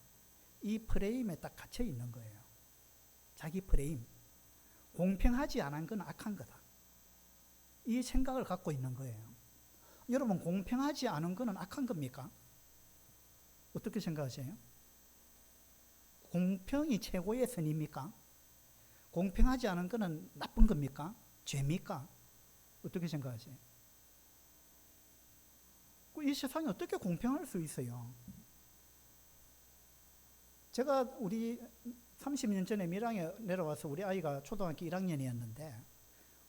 이 프레임에 딱 갇혀 있는 거예요. 자기 프레임. 공평하지 않은 건 악한 거다. 이 생각을 갖고 있는 거예요. 여러분, 공평하지 않은 거는 악한 겁니까? 어떻게 생각하세요? 공평이 최고의 선입니까? 공평하지 않은 거는 나쁜 겁니까? 죄입니까? 어떻게 생각하세요? 이 세상이 어떻게 공평할 수 있어요? 제가 우리 30년 전에 밀양에 내려와서 우리 아이가 초등학교 1학년이었는데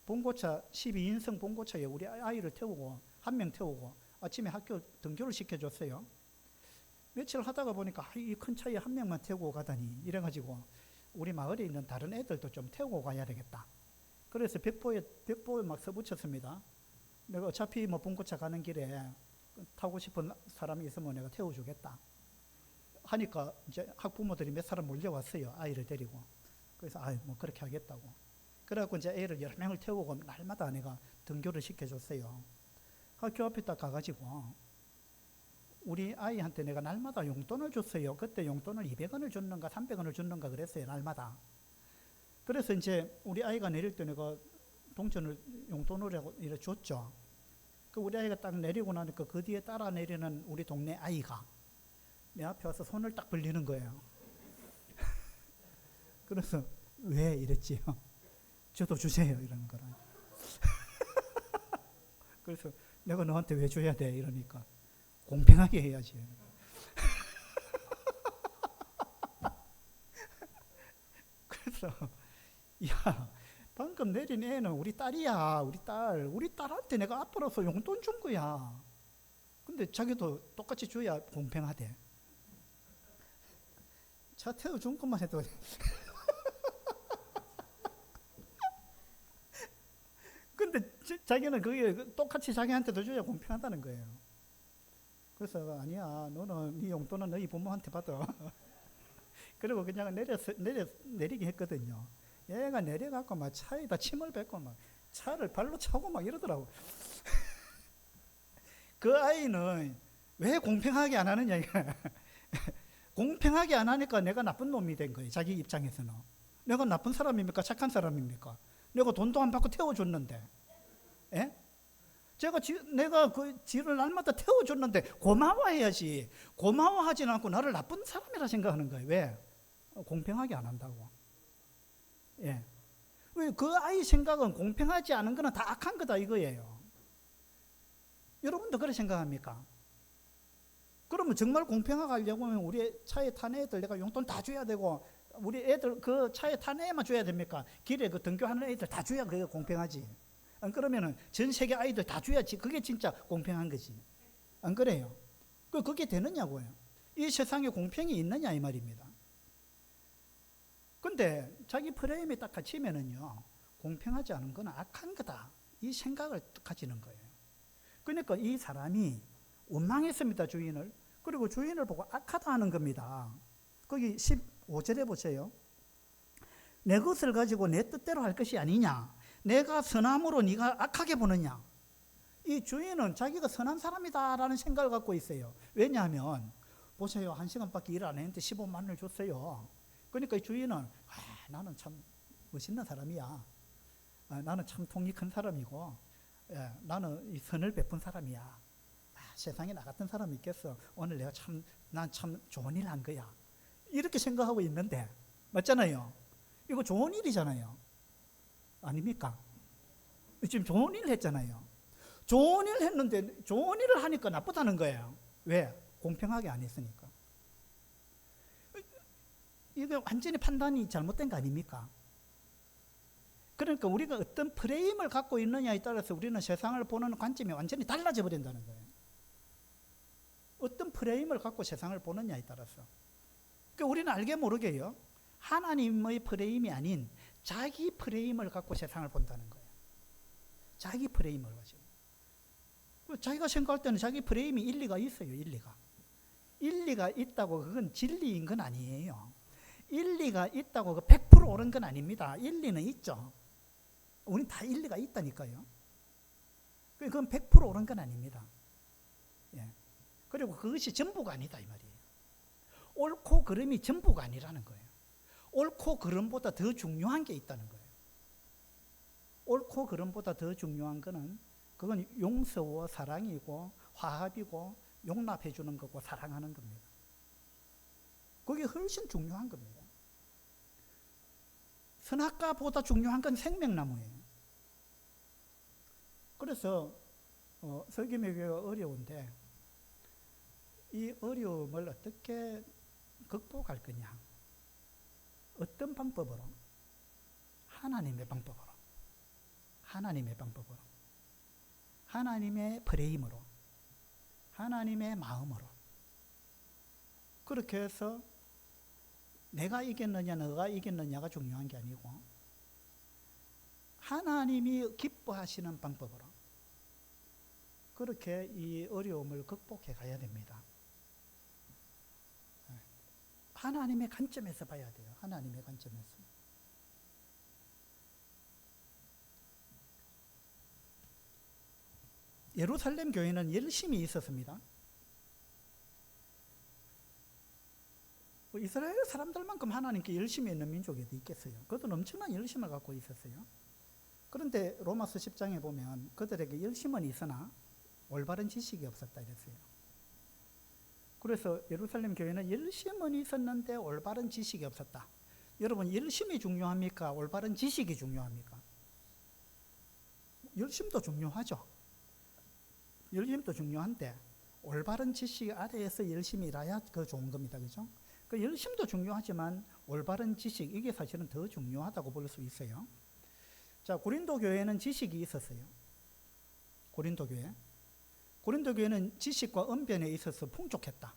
봉고차 12인승 봉고차에 우리 아이를 태우고 한 명 태우고 아침에 학교 등교를 시켜줬어요. 며칠 하다가 보니까 이 큰 차에 한 명만 태우고 가다니 이래가지고 우리 마을에 있는 다른 애들도 좀 태우고 가야 되겠다. 그래서 벽보에 막 써붙였습니다. 내가 어차피 뭐 bun고차 가는 길에 타고 싶은 사람이 있으면 내가 태워주겠다 하니까 이제 학부모들이 몇 사람 몰려왔어요. 아이를 데리고. 그래서 뭐 그렇게 하겠다고. 그래갖고 이제 애를 여러 명을 태우고 날마다 내가 등교를 시켜줬어요. 학교 앞에 딱 가가지고 우리 아이한테 내가 날마다 용돈을 줬어요. 그때 용돈을 200원을 줬는가 300원을 줬는가 그랬어요. 날마다. 그래서 이제 우리 아이가 내릴 때 내가 동전을 용돈으로 이렇게 줬죠. 그 우리 아이가 딱 내리고 나니까 그 뒤에 따라 내리는 우리 동네 아이가 내 앞에 와서 손을 딱 벌리는 거예요. 그래서 왜 이랬지요? 저도 주세요 이러는 거라. 그래서 내가 너한테 왜 줘야 돼 이러니까 공평하게 해야지. 그래서 야 방금 내린 애는 우리 딸이야. 우리 딸한테 내가 앞으로서 용돈 준 거야. 근데 자기도 똑같이 줘야 공평하대. 차 태워준 것만 해도 근데 자기는 그게 똑같이 자기한테도 줘야 공평하다는 거예요. 그래서 아니야, 너는 네 용돈은 너희 부모한테 받아. 그리고 그냥 내리게 했거든요. 얘가 내려갖고 막 차에다 침을 뱉고 막 차를 발로 차고 막 이러더라고. 그 아이는 왜 공평하게 안 하느냐 이거. 공평하게 안 하니까 내가 나쁜 놈이 된 거예요. 자기 입장에서는. 내가 나쁜 사람입니까? 착한 사람입니까? 내가 돈도 안 받고 태워줬는데. 예? 내가 그 지를 날마다 태워줬는데 고마워해야지. 고마워하지는 않고 나를 나쁜 사람이라 생각하는 거예요. 왜? 공평하게 안 한다고. 예. 왜 그 아이 생각은 공평하지 않은 거는 다 악한 거다 이거예요. 여러분도 그렇게 생각합니까? 그러면 정말 공평하게 하려고 하면 우리 차에 탄 애들 내가 용돈 다 줘야 되고 우리 애들 그 차에 탄 애만 줘야 됩니까? 길에 그 등교하는 애들 다 줘야 그게 공평하지. 안 그러면은 전 세계 아이들 다 줘야지. 그게 진짜 공평한 거지. 안 그래요? 그게 되느냐고요. 이 세상에 공평이 있느냐 이 말입니다. 근데 자기 프레임에 딱 갇히면은요, 공평하지 않은 건 악한 거다. 이 생각을 가지는 거예요. 그러니까 이 사람이 원망했습니다, 주인을. 그리고 주인을 보고 악하다 하는 겁니다. 거기 15절에 보세요. 내 것을 가지고 내 뜻대로 할 것이 아니냐. 내가 선함으로 네가 악하게 보느냐. 이 주인은 자기가 선한 사람이다라는 생각을 갖고 있어요. 왜냐하면 보세요. 1시간밖에 일 안 했는데 15만 원을 줬어요. 그러니까 이 주인은 나는 참 멋있는 사람이야. 나는 참 통이 큰 사람이고 나는 이 선을 베푼 사람이야. 세상에 나 같은 사람이 있겠어. 오늘 난 참 좋은 일 한 거야. 이렇게 생각하고 있는데 맞잖아요. 이거 좋은 일이잖아요. 아닙니까? 지금 좋은 일을 했잖아요. 좋은 일을 했는데 좋은 일을 하니까 나쁘다는 거예요. 왜? 공평하게 안 했으니까. 이게 완전히 판단이 잘못된 거 아닙니까? 그러니까 우리가 어떤 프레임을 갖고 있느냐에 따라서 우리는 세상을 보는 관점이 완전히 달라져 버린다는 거예요. 어떤 프레임을 갖고 세상을 보느냐에 따라서. 그러니까 우리는 알게 모르게요. 하나님의 프레임이 아닌 자기 프레임을 갖고 세상을 본다는 거예요. 자기 프레임을 가지고. 자기가 생각할 때는 자기 프레임이 일리가 있어요. 일리가 있다고 그건 진리인 건 아니에요. 일리가 있다고 100% 옳은 건 아닙니다. 일리는 있죠. 우린 다 일리가 있다니까요. 그건 100% 옳은 건 아닙니다. 예. 그리고 그것이 전부가 아니다 이 말이에요. 옳고 그름이 전부가 아니라는 거예요. 옳고 그름보다 더 중요한 게 있다는 거예요. 옳고 그름보다 더 중요한 거는 그건 용서와 사랑이고 화합이고 용납해 주는 거고 사랑하는 겁니다. 그게 훨씬 중요한 겁니다. 선악과보다 중요한 건 생명나무예요. 그래서 설교매교가 어려운데 이 어려움을 어떻게 극복할 거냐. 어떤 방법으로? 하나님의 방법으로. 하나님의 프레임으로. 하나님의 마음으로. 그렇게 해서 내가 이겼느냐 너가 이겼느냐가 중요한 게 아니고 하나님이 기뻐하시는 방법으로 그렇게 이 어려움을 극복해 가야 됩니다. 하나님의 관점에서 봐야 돼요. 하나님의 관점에서. 예루살렘 교회는 열심히 있었습니다. 이스라엘 사람들만큼 하나님께 열심히 있는 민족이 어디 있겠어요? 그들은 엄청난 열심을 갖고 있었어요. 그런데 로마서 10장에 보면 그들에게 열심은 있으나 올바른 지식이 없었다 이랬어요. 그래서 예루살렘 교회는 열심은 있었는데 올바른 지식이 없었다. 여러분, 열심이 중요합니까? 올바른 지식이 중요합니까? 열심도 중요하죠. 열심도 중요한데 올바른 지식 아래에서 열심히 일해야 그 좋은 겁니다. 그죠? 그 열심도 중요하지만 올바른 지식, 이게 사실은 더 중요하다고 볼 수 있어요. 자, 고린도 교회는 지식이 있었어요. 고린도 교회. 고린도 교회는 지식과 언변에 있어서 풍족했다.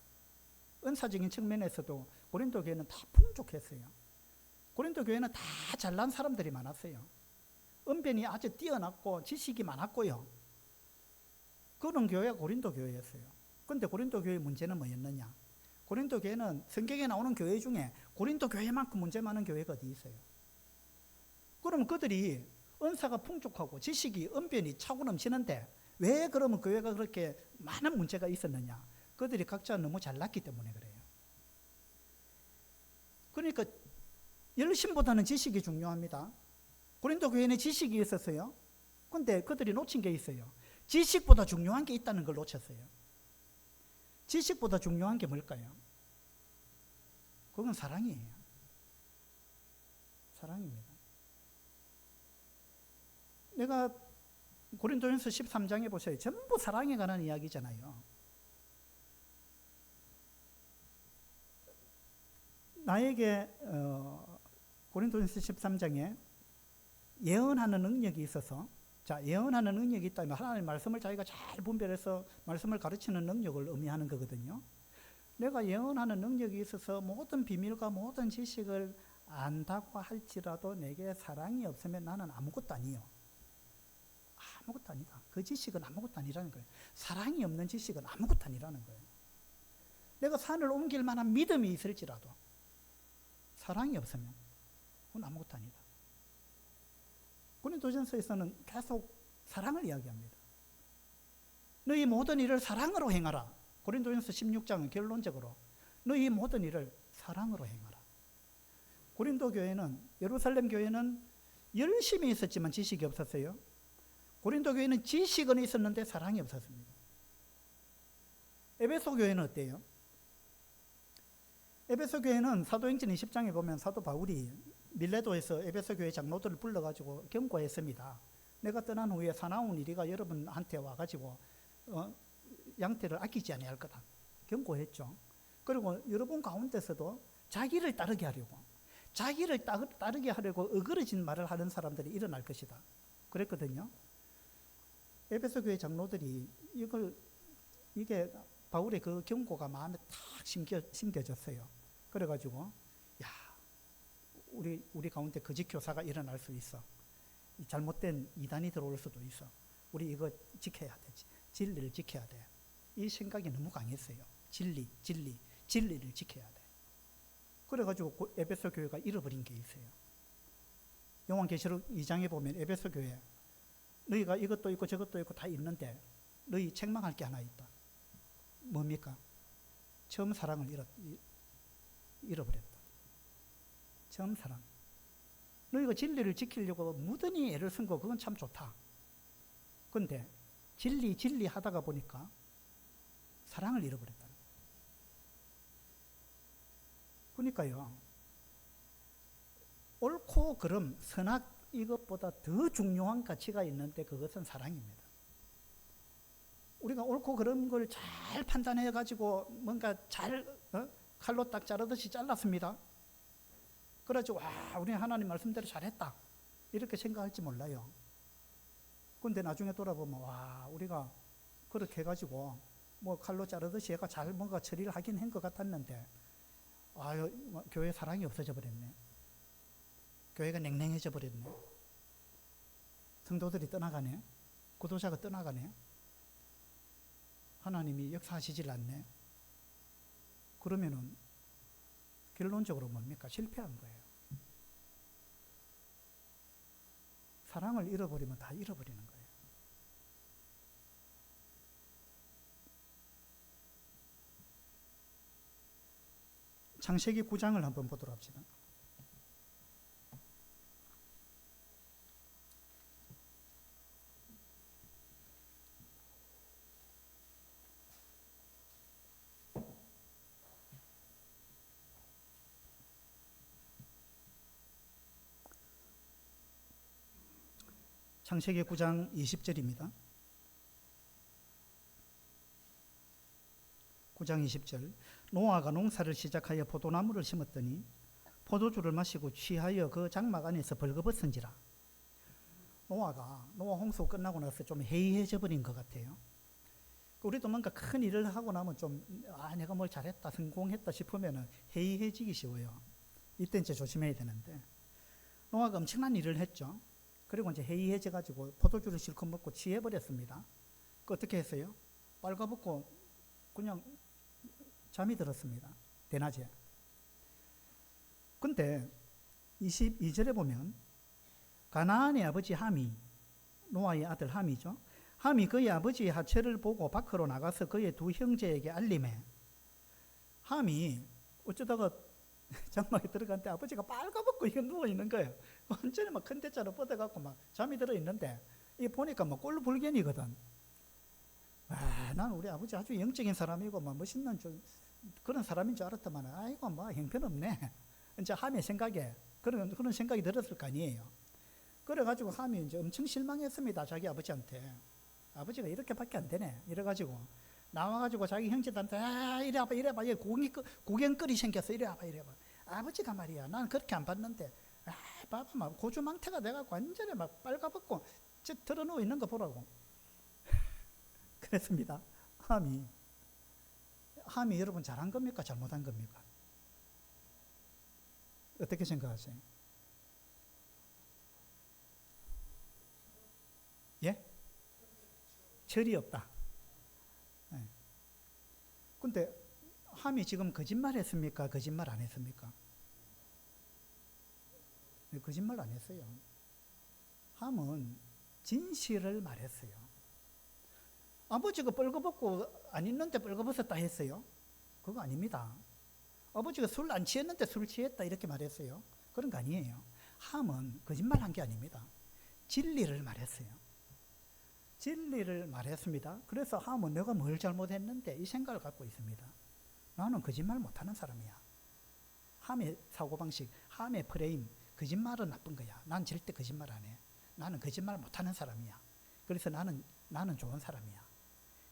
은사적인 측면에서도 고린도 교회는 다 풍족했어요. 고린도 교회는 다 잘난 사람들이 많았어요. 언변이 아주 뛰어났고 지식이 많았고요. 그런 교회가 고린도 교회였어요. 그런데 고린도 교회의 문제는 뭐였느냐? 고린도 교회는 성경에 나오는 교회 중에 고린도 교회만큼 문제 많은 교회가 어디 있어요? 그러면 그들이 은사가 풍족하고 지식이 언변이 차고 넘치는데 왜 그러면 교회가 그렇게 많은 문제가 있었느냐? 그들이 각자 너무 잘났기 때문에 그래요. 그러니까 열심보다는 지식이 중요합니다. 고린도 교회는 지식이 있었어요. 그런데 그들이 놓친 게 있어요. 지식보다 중요한 게 있다는 걸 놓쳤어요. 지식보다 중요한 게 뭘까요? 그건 사랑이에요. 사랑입니다. 내가 고린도전서 13장에 보세요. 전부 사랑에 관한 이야기잖아요. 나에게 고린도전서 13장에 예언하는 능력이 있어서, 자, 예언하는 능력이 있다면 하나님의 말씀을 자기가 잘 분별해서 말씀을 가르치는 능력을 의미하는 거거든요. 내가 예언하는 능력이 있어서 모든 비밀과 모든 지식을 안다고 할지라도 내게 사랑이 없으면 나는 아무것도 아니에요. 아무것도 아니다. 그 지식은 아무것도 아니라는 거예요. 사랑이 없는 지식은 아무것도 아니라는 거예요. 내가 산을 옮길 만한 믿음이 있을지라도 사랑이 없으면 그건 아무것도 아니다. 고린도전서에서는 계속 사랑을 이야기합니다. 너희 모든 일을 사랑으로 행하라. 고린도전서 16장은 결론적으로 너희 모든 일을 사랑으로 행하라. 고린도 교회는, 예루살렘 교회는 열심히 있었지만 지식이 없었어요. 고린도 교회는 지식은 있었는데 사랑이 없었습니다. 에베소 교회는 어때요? 에베소 교회는 사도행전 20장에 보면 사도 바울이 밀레도에서 에베소 교회 장로들을 불러가지고 경고했습니다. 내가 떠난 후에 사나운 이리가 여러분한테 와가지고 양태를 아끼지 아니할 거다. 경고했죠. 그리고 여러분 가운데서도 자기를 따르게 하려고, 자기를 따르게 하려고 어그러진 말을 하는 사람들이 일어날 것이다. 그랬거든요. 에베소 교회 장로들이 이게 바울의 그 경고가 마음에 탁 심겨졌어요. 그래가지고, 야, 우리 가운데 거짓 교사가 일어날 수 있어. 잘못된 이단이 들어올 수도 있어. 우리 이거 지켜야 돼. 진리를 지켜야 돼. 이 생각이 너무 강했어요. 진리를 지켜야 돼. 그래가지고 에베소 교회가 잃어버린 게 있어요. 요한계시록 2장에 보면 에베소 교회, 너희가 이것도 있고 저것도 있고 다 있는데 너희 책망할 게 하나 있다. 뭡니까? 처음 사랑을 잃어버렸다. 처음 사랑. 너희가 진리를 지키려고 무던히 애를 쓴 거 그건 참 좋다. 그런데 진리 하다가 보니까 사랑을 잃어버렸다. 그러니까요, 옳고 그름, 선악 이것보다 더 중요한 가치가 있는데 그것은 사랑입니다. 우리가 옳고 그른 걸 잘 판단해 가지고 뭔가 잘 칼로 딱 자르듯이 잘랐습니다. 그래가지고 와, 우리 하나님 말씀대로 잘했다 이렇게 생각할지 몰라요. 그런데 나중에 돌아보면 와, 우리가 그렇게 해가지고 뭐 칼로 자르듯이 얘가 잘 뭔가 처리를 하긴 한 것 같았는데 아유, 교회 사랑이 없어져 버렸네. 교회가 냉랭해져 버렸네. 성도들이 떠나가네. 구도자가 떠나가네. 하나님이 역사하시질 않네. 그러면은 결론적으로 뭡니까? 실패한 거예요. 사랑을 잃어버리면 다 잃어버리는 거예요. 창세기 9장을 한번 보도록 합시다. 창세기 9장 20절입니다. 9장 20절. 노아가 농사를 시작하여 포도나무를 심었더니 포도주를 마시고 취하여 그 장막 안에서 벌거벗은지라. 노아 홍수 끝나고 나서 좀 해이해져 버린 것 같아요. 우리도 뭔가 큰 일을 하고 나면 좀 내가 뭘 잘했다, 성공했다 싶으면 해이해지기 쉬워요. 이때 이제 조심해야 되는데, 노아가 엄청난 일을 했죠. 그리고 이제 해이해져 가지고 포도주를 실컷 먹고 취해버렸습니다. 그 어떻게 했어요? 빨가벗고 그냥 잠이 들었습니다. 대낮에. 근데 22절에 보면 가나안의 아버지 함이, 노아의 아들 함이죠. 함이 그의 아버지의 하체를 보고 밖으로 나가서 그의 두 형제에게 알림해. 함이 어쩌다가 장막에 들어갔는데 아버지가 빨가벗고 이거 누워있는 거예요. 완전히 막 큰 대자로 뻗어갖고 막 잠이 들어있는데, 이 보니까 막 꼴불견이거든. 난 우리 아버지 아주 영적인 사람이고 막 멋있는 그런 사람인 줄 알았더만, 아이고 뭐 형편없네. 이제 함의 생각에 그런 생각이 들었을 거 아니에요. 그래가지고 함이 이제 엄청 실망했습니다. 자기 아버지한테. 아버지가 이렇게밖에 안 되네. 이래가지고 나와가지고 자기 형제들한테 이래 와봐 이래 봐, 얘 구경거리 생겼어. 이래 와봐 이래 봐. 아버지가 말이야, 난 그렇게 안 봤는데 봐봐 막 고주망태가 돼갖고 완전히 막 빨가벗고 드러누워 있는 거 보라고. 그랬습니다. 함이 여러분 잘한 겁니까? 잘못한 겁니까? 어떻게 생각하세요? 예? 철이 없다. 네. 근데 함이 지금 거짓말 했습니까? 거짓말 안 했습니까? 네, 거짓말 안 했어요. 함은 진실을 말했어요. 아버지가 벌거벗고 안 있는데 벌거벗었다 했어요? 그거 아닙니다. 아버지가 술 안 취했는데 술 취했다 이렇게 말했어요? 그런 거 아니에요. 함은 거짓말한 게 아닙니다. 진리를 말했어요. 진리를 말했습니다. 그래서 함은 내가 뭘 잘못했는데 이 생각을 갖고 있습니다. 나는 거짓말 못하는 사람이야. 함의 사고방식, 함의 프레임, 거짓말은 나쁜 거야. 난 절대 거짓말 안 해. 나는 거짓말 못하는 사람이야. 그래서 나는 좋은 사람이야.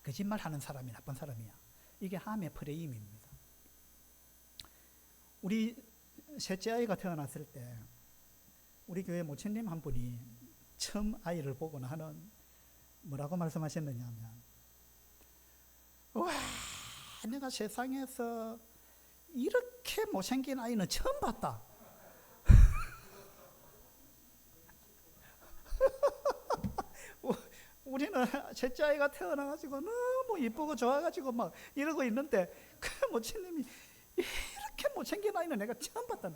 거짓말하는 사람이 나쁜 사람이야. 이게 함의 프레임입니다. 우리 셋째 아이가 태어났을 때 우리 교회 모친님 한 분이 처음 아이를 보고 나는 뭐라고 말씀하셨느냐 하면, 와, 내가 세상에서 이렇게 못생긴 아이는 처음 봤다. 우리는 셋째 아이가 태어나가지고 너무 이쁘고 좋아가지고 막 이러고 있는데 그 모친님이 이렇게 못생긴 아이는 내가 처음 봤다.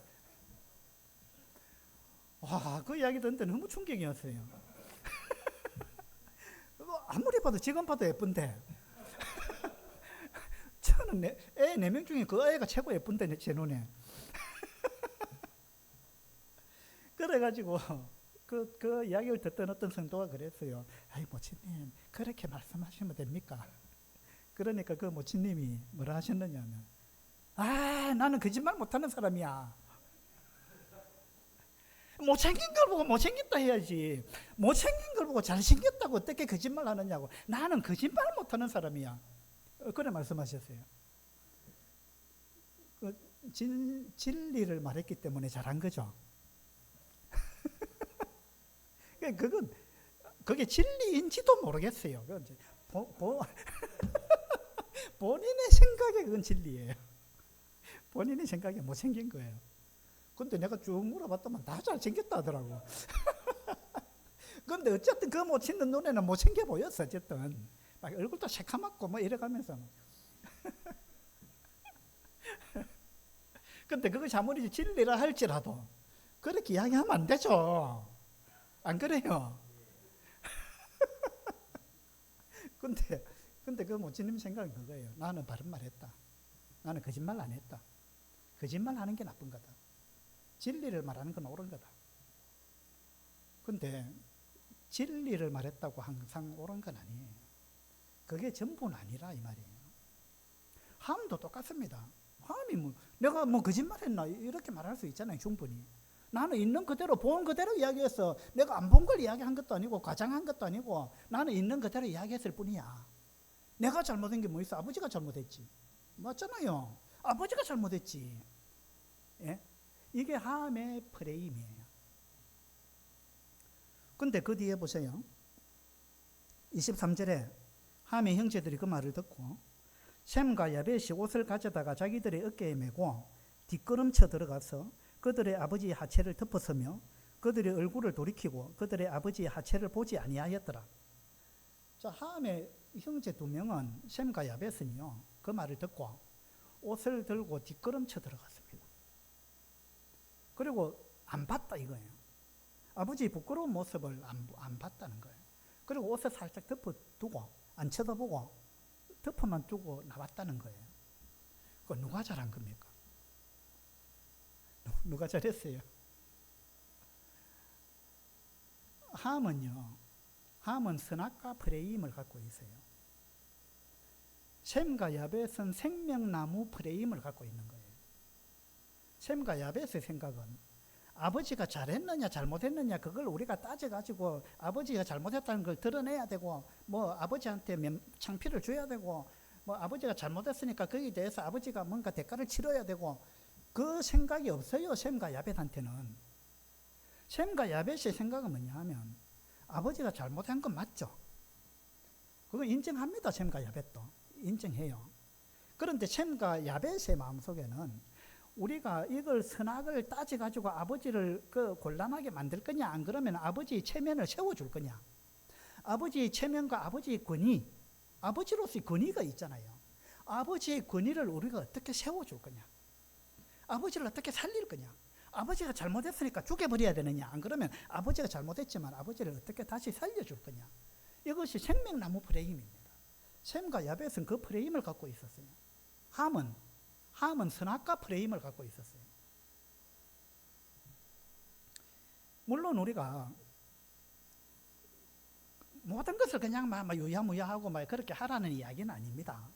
와, 그 이야기 듣는데 너무 충격이었어요. 아무리 봐도 지금 봐도 예쁜데 저는 애 4명 중에 그 애가 최고 예쁜데 제 눈에. 그래가지고 그 이야기를 듣던 어떤 성도가 그랬어요. 아이 모친님 그렇게 말씀하시면 됩니까? 그러니까 그 모친님이 뭐라 하셨느냐면, 나는 거짓말 못하는 사람이야. 못생긴 걸 보고 못생겼다 해야지. 못생긴 걸 보고 잘생겼다고 어떻게 거짓말 하느냐고. 나는 거짓말 못하는 사람이야. 그래 말씀하셨어요. 진리를 말했기 때문에 잘한 거죠. 그게 진리인지도 모르겠어요. 본인의 생각에 그건 진리예요. 본인이 생각에 못생긴 거예요. 근데 내가 쭉 물어봤더만 다 잘생겼다 하더라고. 근데 어쨌든 그 모친는 눈에는 못생겨 보였어. 어쨌든 막 얼굴도 새카맣고 뭐 이래가면서. 근데 그것이 아무리 진리라 할지라도 그렇게 이야기하면 안 되죠. 안 그래요? 근데 그 모친님 생각은 그거예요. 나는 바른 말 했다. 나는 거짓말 안 했다. 거짓말 하는 게 나쁜 거다. 진리를 말하는 건 옳은 거다. 근데 진리를 말했다고 항상 옳은 건 아니에요. 그게 전부는 아니라 이 말이에요. 함도 똑같습니다. 함이 뭐 내가 뭐 거짓말했나 이렇게 말할 수 있잖아요. 충분히. 나는 있는 그대로 본 그대로 이야기해서 내가 안 본 걸 이야기한 것도 아니고 과장한 것도 아니고 나는 있는 그대로 이야기했을 뿐이야. 내가 잘못한 게 뭐 있어? 아버지가 잘못했지. 맞잖아요. 아버지가 잘못했지. 예? 이게 함의 프레임이에요. 근데 그 뒤에 보세요. 23절에 함의 형제들이 그 말을 듣고 셈과 야벳이 옷을 가져다가 자기들의 어깨에 메고 뒷걸음쳐 들어가서 그들의 아버지의 하체를 덮어서며 그들의 얼굴을 돌이키고 그들의 아버지의 하체를 보지 아니하였더라. 자, 함의 형제 두 명은 셈과 야벳은요, 그 말을 듣고 옷을 들고 뒷걸음쳐 들어갔습니다. 그리고 안 봤다 이거예요. 아버지의 부끄러운 모습을 안 봤다는 거예요. 그리고 옷을 살짝 덮어두고 안 쳐다보고 덮어만 두고 나왔다는 거예요. 그거 누가 잘한 겁니까? 누가 잘했어요? 함은 선악과 프레임을 갖고 있어요. 셈과 야벳은 생명나무 프레임을 갖고 있는 거예요. 셈과 야벳의 생각은 아버지가 잘했느냐 잘못했느냐 그걸 우리가 따져가지고 아버지가 잘못했다는 걸 드러내야 되고 뭐 아버지한테 창피를 줘야 되고 뭐 아버지가 잘못했으니까 거기에 대해서 아버지가 뭔가 대가를 치러야 되고 그 생각이 없어요. 셈과 야벳한테는. 셈과 야벳의 생각은 뭐냐 하면 아버지가 잘못한 건 맞죠. 그거 인정합니다. 셈과 야벳도 인정해요. 그런데 셈과 야벳의 마음속에는 우리가 이걸 선악을 따져가지고 아버지를 그 곤란하게 만들 거냐 안 그러면 아버지의 체면을 세워줄 거냐. 아버지의 체면과 아버지의 권위, 아버지로서의 권위가 있잖아요. 아버지의 권위를 우리가 어떻게 세워줄 거냐. 아버지를 어떻게 살릴 거냐. 아버지가 잘못했으니까 죽여버려야 되느냐 안 그러면 아버지가 잘못했지만 아버지를 어떻게 다시 살려줄 거냐. 이것이 생명나무 프레임입니다. 셈과 야벳은 그 프레임을 갖고 있었어요. 함은 선악과 프레임을 갖고 있었어요. 물론 우리가 모든 것을 그냥 막 유야무야하고 막 그렇게 하라는 이야기는 아닙니다.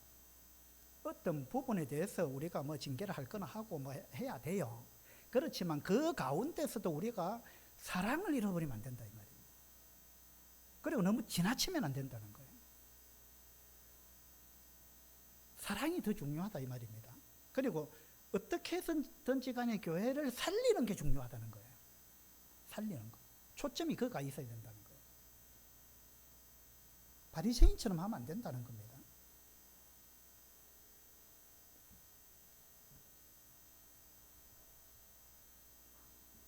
어떤 부분에 대해서 우리가 뭐 징계를 할 거나 하고 뭐 해야 돼요. 그렇지만 그 가운데서도 우리가 사랑을 잃어버리면 안 된다 이 말이에요. 그리고 너무 지나치면 안 된다는 거예요. 사랑이 더 중요하다 이 말입니다. 그리고 어떻게 해서든지 간에 교회를 살리는 게 중요하다는 거예요. 살리는 거. 초점이 그거가 있어야 된다는 거예요. 바리새인처럼 하면 안 된다는 겁니다.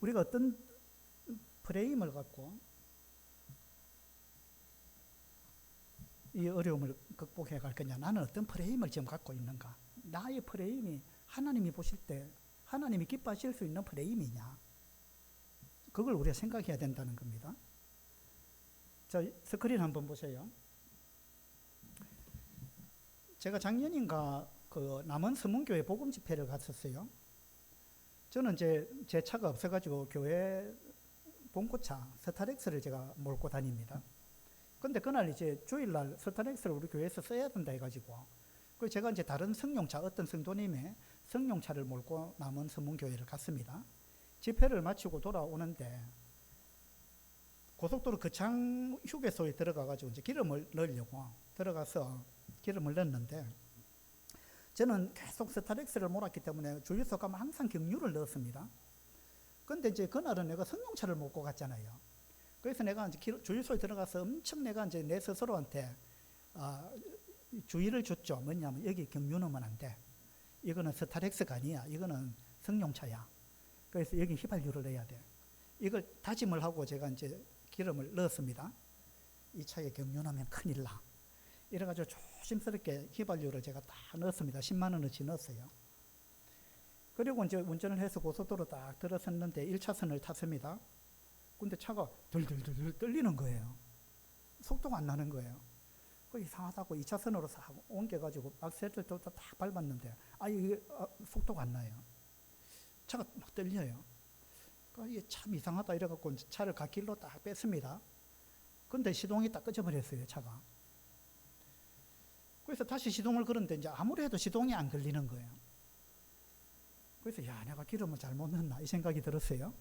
우리가 어떤 프레임을 갖고 이 어려움을 극복해 갈 거냐. 나는 어떤 프레임을 지금 갖고 있는가. 나의 프레임이 하나님이 보실 때 하나님이 기뻐하실 수 있는 프레임이냐. 그걸 우리가 생각해야 된다는 겁니다. 자, 스크린 한번 보세요. 제가 작년인가 그 남원 서문교회 복음 집회를 갔었어요. 저는 이제 제 차가 없어가지고 교회 봉고차 스타렉스를 제가 몰고 다닙니다. 근데 그날 이제 주일날 스타렉스를 우리 교회에서 써야 된다 해가지고 그래서 제가 이제 다른 성령차 어떤 성도님의 성령차를 몰고 남원 서문교회를 갔습니다. 집회를 마치고 돌아오는데 고속도로 거창 휴게소에 들어가가지고 이제 기름을 넣으려고 들어가서 기름을 넣었는데 저는 계속 스타렉스를 몰았기 때문에 주유소 가면 항상 경유를 넣었습니다. 근데 이제 그날은 내가 성령차를 몰고 갔잖아요. 그래서 내가 이제 주유소에 들어가서 엄청 내가 이제 내 스스로한테 주의를 줬죠. 뭐냐면 여기 경유 넣으면 안 돼. 이거는 스타렉스가 아니야. 이거는 성룡차야. 그래서 여기 휘발유를 넣어야 돼. 이걸 다짐을 하고 제가 이제 기름을 넣었습니다. 이 차에 경유나면 큰일 나. 이래가지고 조심스럽게 휘발유를 제가 다 넣었습니다. 10만 원어치 넣었어요. 그리고 이제 운전을 해서 고속도로 딱 들어섰는데 1차선을 탔습니다. 근데 차가 덜덜덜 떨리는 거예요. 속도가 안 나는 거예요. 그 이상하다고 2차선으로 싹 옮겨가지고 악셀을 또 딱 밟았는데 이게 속도가 안 나요. 차가 막 떨려요. 그러니까 이게 참 이상하다 이래갖고 차를 갓길로 딱 뺐습니다. 근데 시동이 딱 꺼져버렸어요, 차가. 그래서 다시 시동을 걸었는데 이제 아무리 해도 시동이 안 걸리는 거예요. 그래서 야, 내가 기름을 잘못 넣었나 이 생각이 들었어요.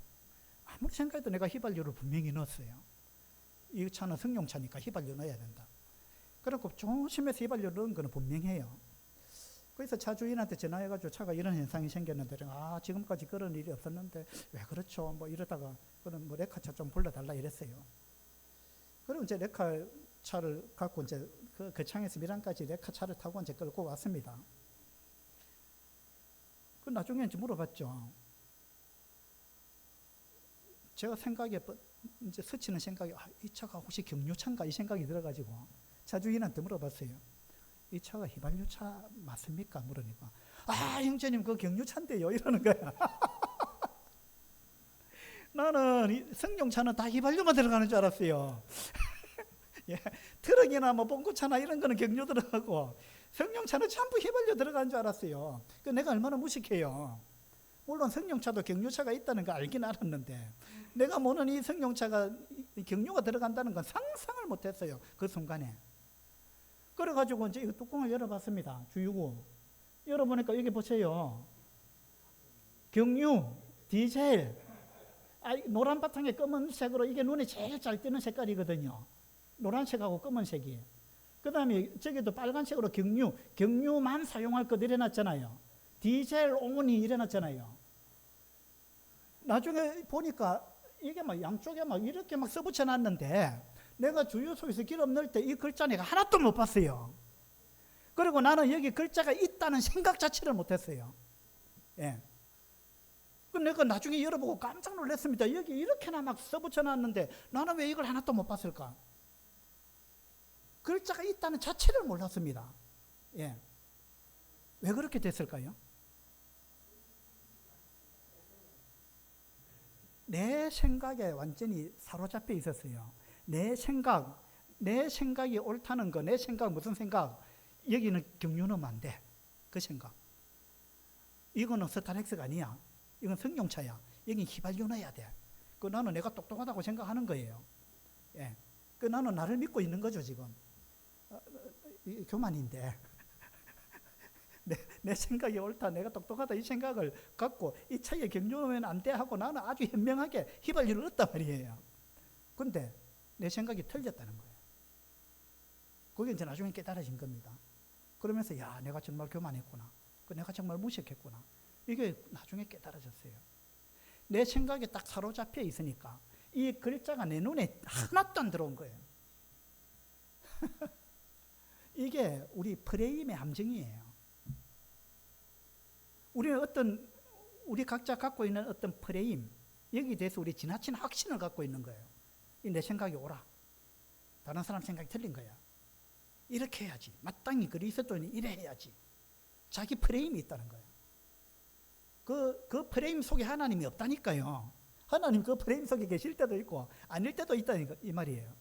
아무리 생각해도 내가 휘발유를 분명히 넣었어요. 이 차는 승용차니까 휘발유 넣어야 된다. 그래서 조심해서 휘발유 넣은 거는 분명해요. 그래서 차 주인한테 전화해가지고 차가 이런 현상이 생겼는데 지금까지 그런 일이 없었는데 왜 그렇죠? 뭐 이러다가 그럼 뭐 레카차 좀 불러달라 이랬어요. 그럼 이제 레카차를 갖고 이제 그 창에서 밀양까지 레카차를 타고 이제 끌고 왔습니다. 그 나중에 이제 물어봤죠. 제가 생각에 이제 스치는 생각이 이 차가 혹시 경유차인가 이 생각이 들어가지고 차 주인한테 물어봤어요. 이 차가 휘발유차 맞습니까? 물으니까 형제님 그 경유차인데요 이러는 거야. 나는 승용차는 다 휘발유만 들어가는 줄 알았어요. 예, 트럭이나 뭐 봉고차나 이런 거는 경유 들어가고 승용차는 전부 휘발유 들어가는 줄 알았어요. 그 내가 얼마나 무식해요. 물론 승용차도 경유차가 있다는 거 알긴 알았는데 내가 모르는 이 승용차가 경유가 들어간다는 건 상상을 못했어요. 그 순간에. 그래가지고 이제 이 뚜껑을 열어봤습니다. 주유구 열어보니까 여기 보세요. 경유, 디젤, 노란 바탕에 검은색으로 이게 눈에 제일 잘 띄는 색깔이거든요. 노란색하고 검은색이. 그 다음에 저기도 빨간색으로 경유만 사용할 것 이래놨잖아요. 디젤 온이 이래놨잖아요. 나중에 보니까 이게 막 양쪽에 막 이렇게 막 써붙여놨는데 내가 주유소에서 기름 넣을 때 이 글자 내가 하나도 못 봤어요. 그리고 나는 여기 글자가 있다는 생각 자체를 못했어요. 예. 그 내가 나중에 열어보고 깜짝 놀랐습니다. 여기 이렇게나 막 써붙여놨는데 나는 왜 이걸 하나도 못 봤을까? 글자가 있다는 자체를 몰랐습니다. 예. 왜 그렇게 됐을까요? 내 생각에 완전히 사로잡혀 있었어요. 내 생각이 옳다는 거, 내 생각 무슨 생각? 여기는 경유 넣으면 안 돼. 그 생각. 이거는 스타렉스가 아니야. 이건 승용차야. 여기 휘발유 넣어야 돼. 그 나는 내가 똑똑하다고 생각하는 거예요. 예. 그 나는 나를 믿고 있는 거죠 지금. 교만인데. 내 생각이 옳다, 내가 똑똑하다 이 생각을 갖고 이 차에 경유 넣으면 안 돼 하고 나는 아주 현명하게 휘발유를 넣었단 말이에요. 근데 내 생각이 틀렸다는 거예요. 그게 이제 나중에 깨달아진 겁니다. 그러면서 야, 내가 정말 교만했구나. 내가 정말 무식했구나. 이게 나중에 깨달아졌어요. 내 생각에 딱 사로잡혀 있으니까 이 글자가 내 눈에 하나도 안 들어온 거예요. 이게 우리 프레임의 함정이에요. 우리 각자 갖고 있는 어떤 프레임, 여기에 대해서 우리 지나친 확신을 갖고 있는 거예요. 내 생각이 옳아. 다른 사람 생각이 틀린 거야. 이렇게 해야지. 마땅히 그리스도인이 이래 해야지. 자기 프레임이 있다는 거예요. 그 프레임 속에 하나님이 없다니까요. 하나님 그 프레임 속에 계실 때도 있고 아닐 때도 있다니까 이 말이에요.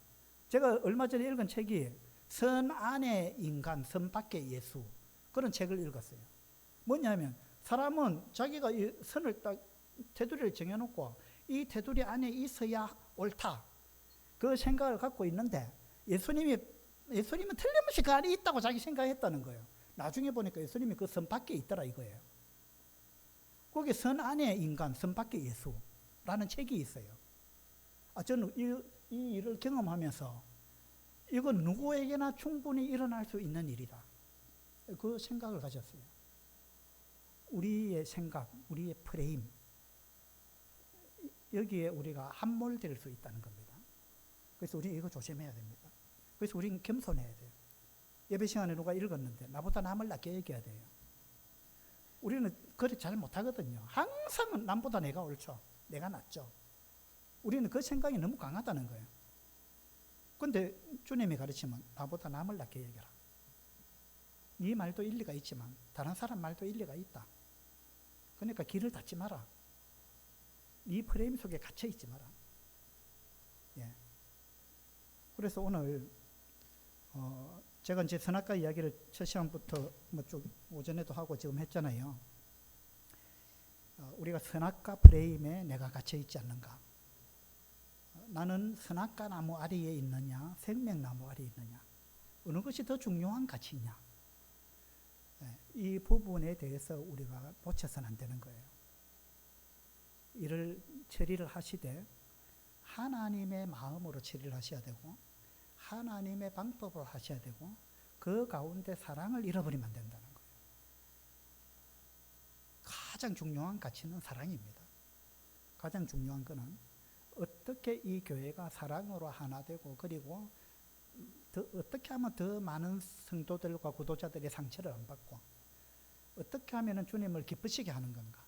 제가 얼마 전에 읽은 책이 선 안의 인간, 선 밖의 예수, 그런 책을 읽었어요. 뭐냐면 사람은 자기가 이 선을 딱 테두리를 정해놓고 이 테두리 안에 있어야 옳다, 그 생각을 갖고 있는데 예수님은 틀림없이 그 안에 있다고 자기 생각했다는 거예요. 나중에 보니까 예수님이 그 선 밖에 있더라 이거예요. 거기 선 안의 인간, 선 밖의 예수라는 책이 있어요. 저는 이 일을 경험하면서 이건 누구에게나 충분히 일어날 수 있는 일이다, 그 생각을 가졌어요. 우리의 생각, 우리의 프레임, 여기에 우리가 함몰될 수 있다는 겁니다. 그래서 우리 이거 조심해야 됩니다. 그래서 우리는 겸손해야 돼요. 예배 시간에 누가 읽었는데 나보다 남을 낮게 얘기해야 돼요. 우리는 그래 잘 못하거든요. 항상 남보다 내가 옳죠. 내가 낫죠. 우리는 그 생각이 너무 강하다는 거예요. 근데 주님이 가르치면 나보다 남을 낫게 여겨라. 네 말도 일리가 있지만 다른 사람 말도 일리가 있다. 그러니까 길을 닫지 마라. 네 프레임 속에 갇혀 있지 마라. 예. 그래서 오늘 제가 이제 선악과 이야기를 첫 시간부터 뭐 쭉 오전에도 하고 지금 했잖아요. 우리가 선악과 프레임에 내가 갇혀 있지 않는가? 나는 선악과 나무 아래에 있느냐, 생명나무 아래에 있느냐? 어느 것이 더 중요한 가치냐? 이 부분에 대해서 우리가 놓쳐서는 안 되는 거예요. 이를 처리를 하시되 하나님의 마음으로 처리를 하셔야 되고 하나님의 방법으로 하셔야 되고 그 가운데 사랑을 잃어버리면 안 된다는 거예요. 가장 중요한 가치는 사랑입니다. 가장 중요한 것은 어떻게 이 교회가 사랑으로 하나 되고 그리고 어떻게 하면 더 많은 성도들과 구도자들의 상처를 안 받고 어떻게 하면 주님을 기쁘시게 하는 건가?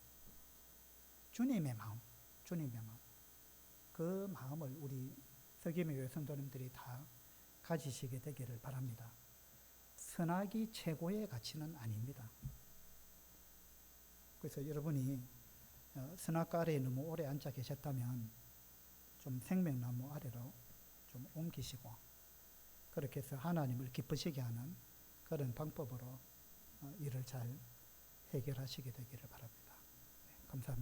주님의 마음, 주님의 마음. 그 마음을 우리 서기의 교회 성도님들이 다 가지시게 되기를 바랍니다. 선악이 최고의 가치는 아닙니다. 그래서 여러분이 선악과 아래에 너무 오래 앉아 계셨다면 좀 생명나무 아래로 좀 옮기시고 그렇게 해서 하나님을 기쁘시게 하는 그런 방법으로 일을 잘 해결하시게 되기를 바랍니다. 네, 감사합니다.